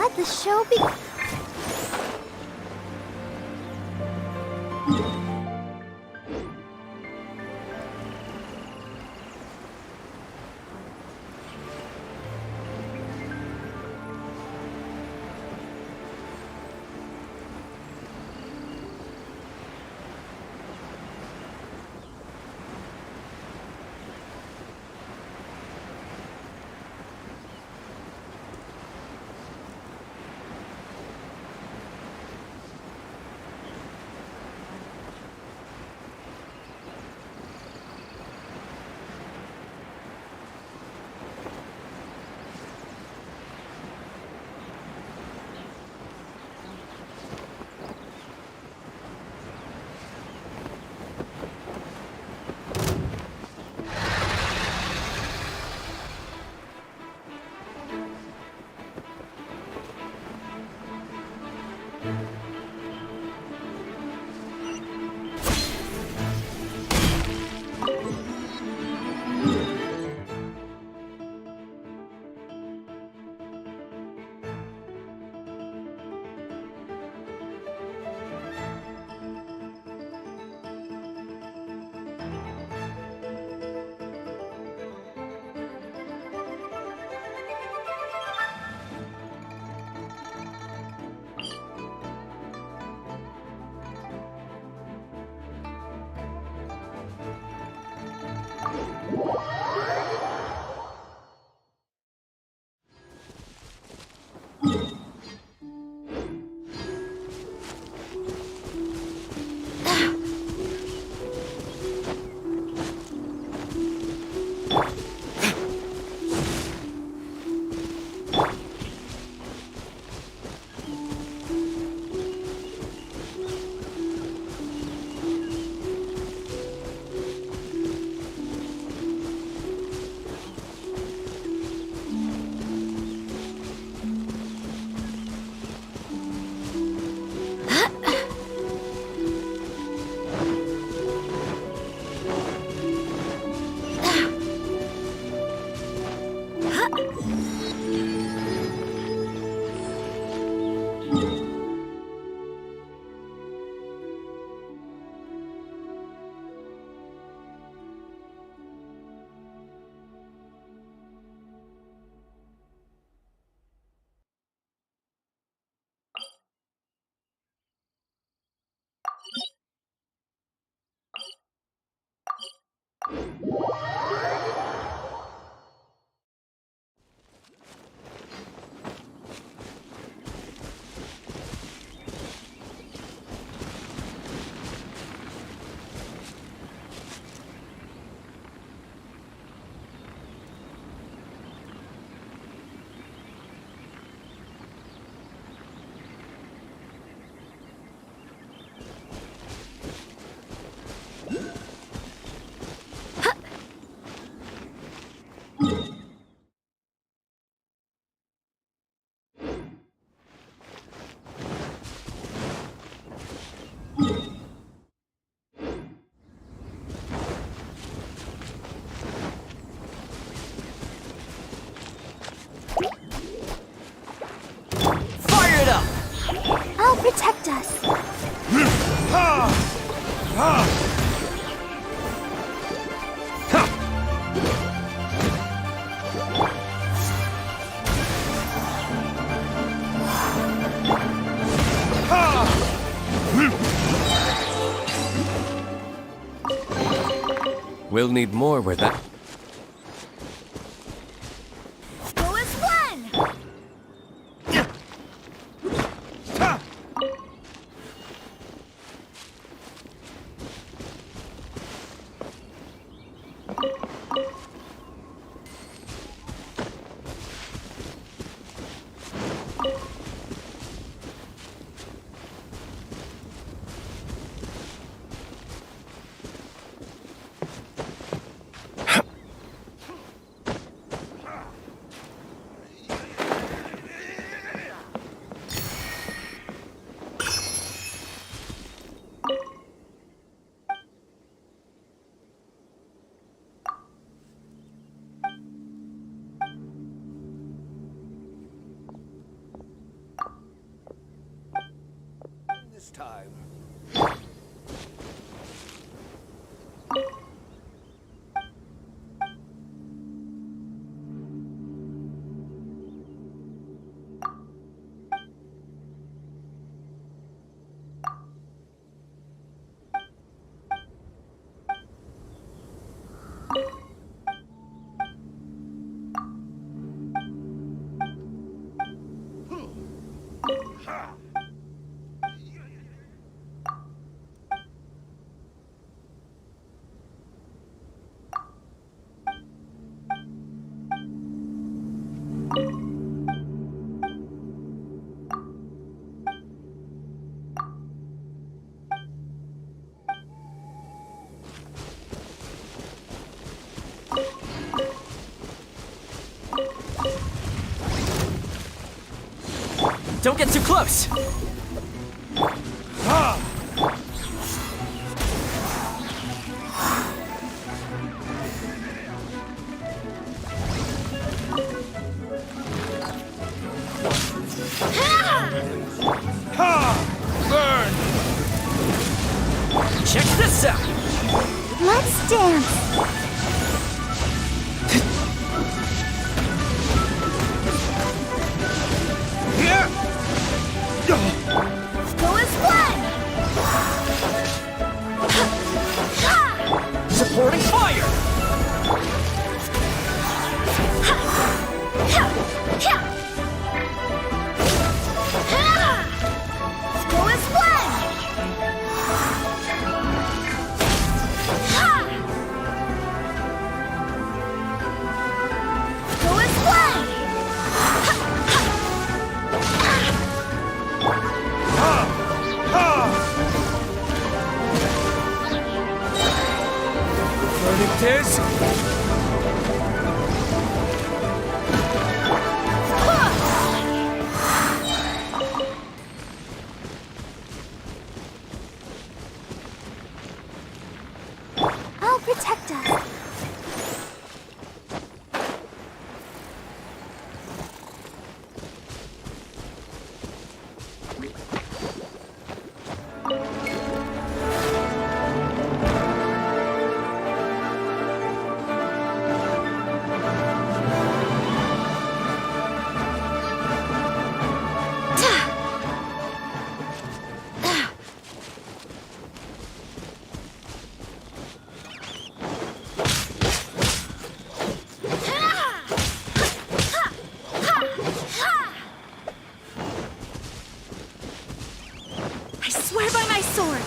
let the show be... I'll protect us. We'll need more where that... Go as one! time. Don't get too close! Burn! Check this out! Let's dance. Here! Go as one. Supporting fire! Go as one. Go as one. Verdict is... I'll protect us. I swear by my sword!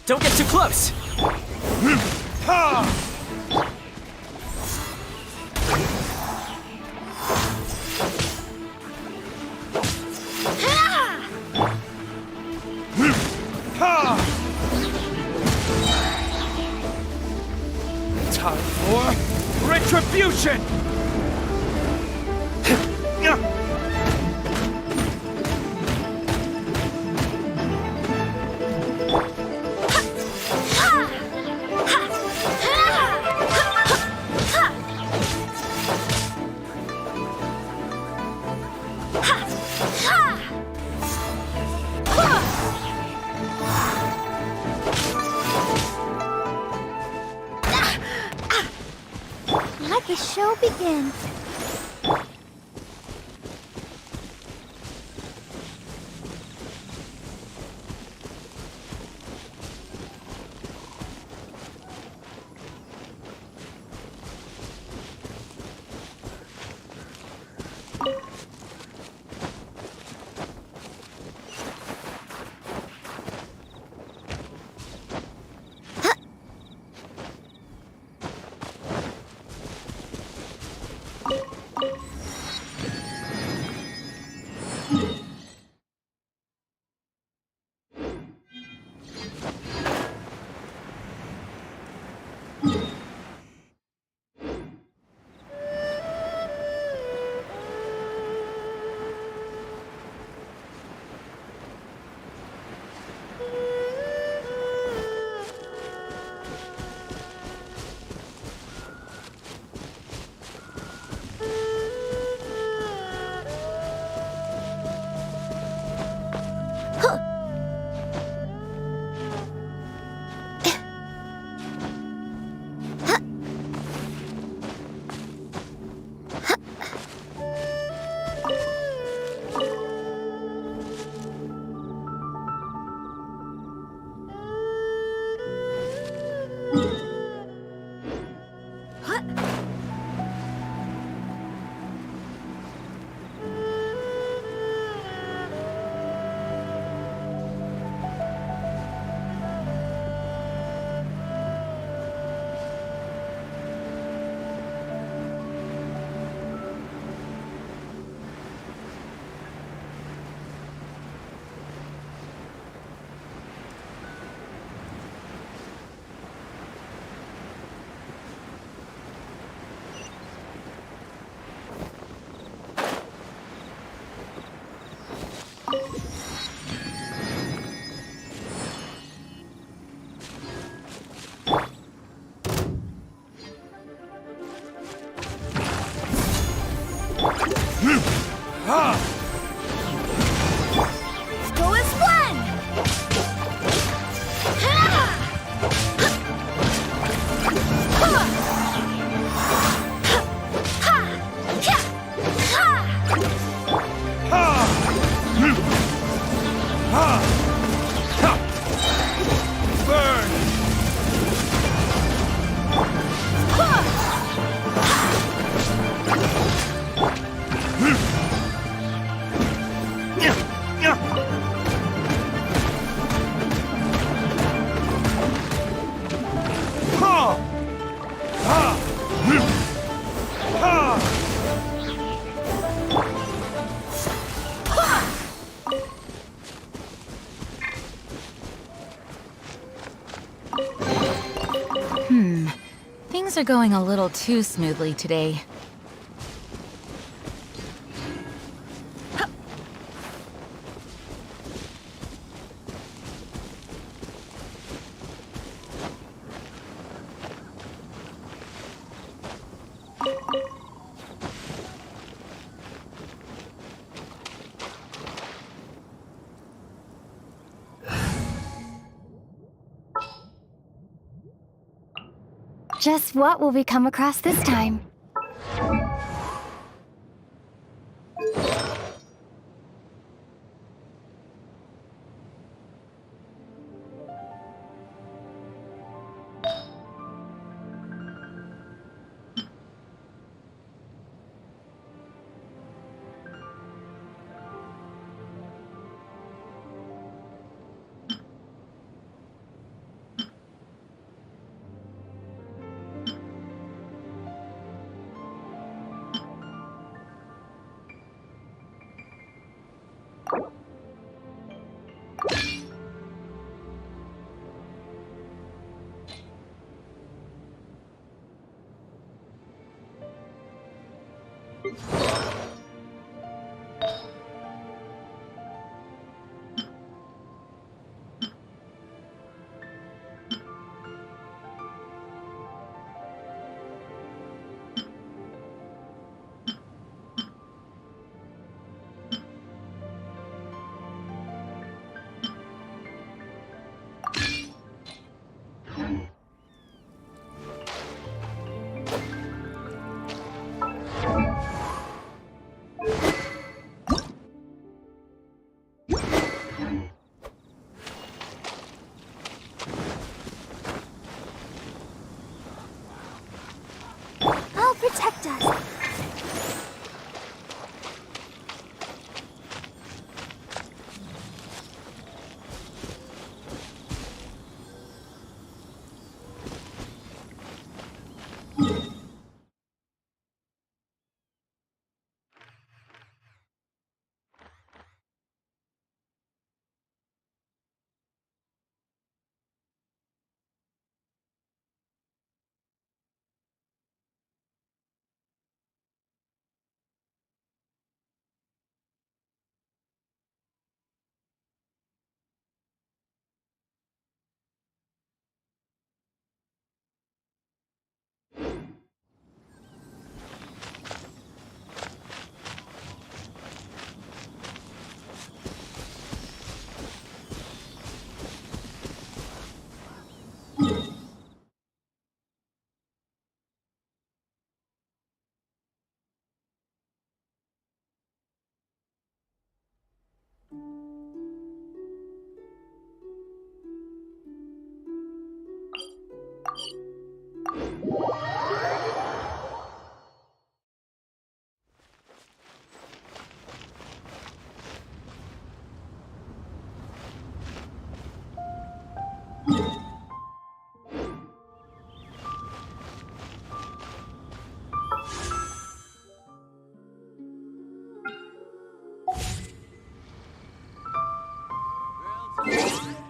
Don't get too close! Time for retribution! Let the show begin. Go as one! Things are going a little too smoothly today. Just what will we come across this time? I'll protect us. Girls,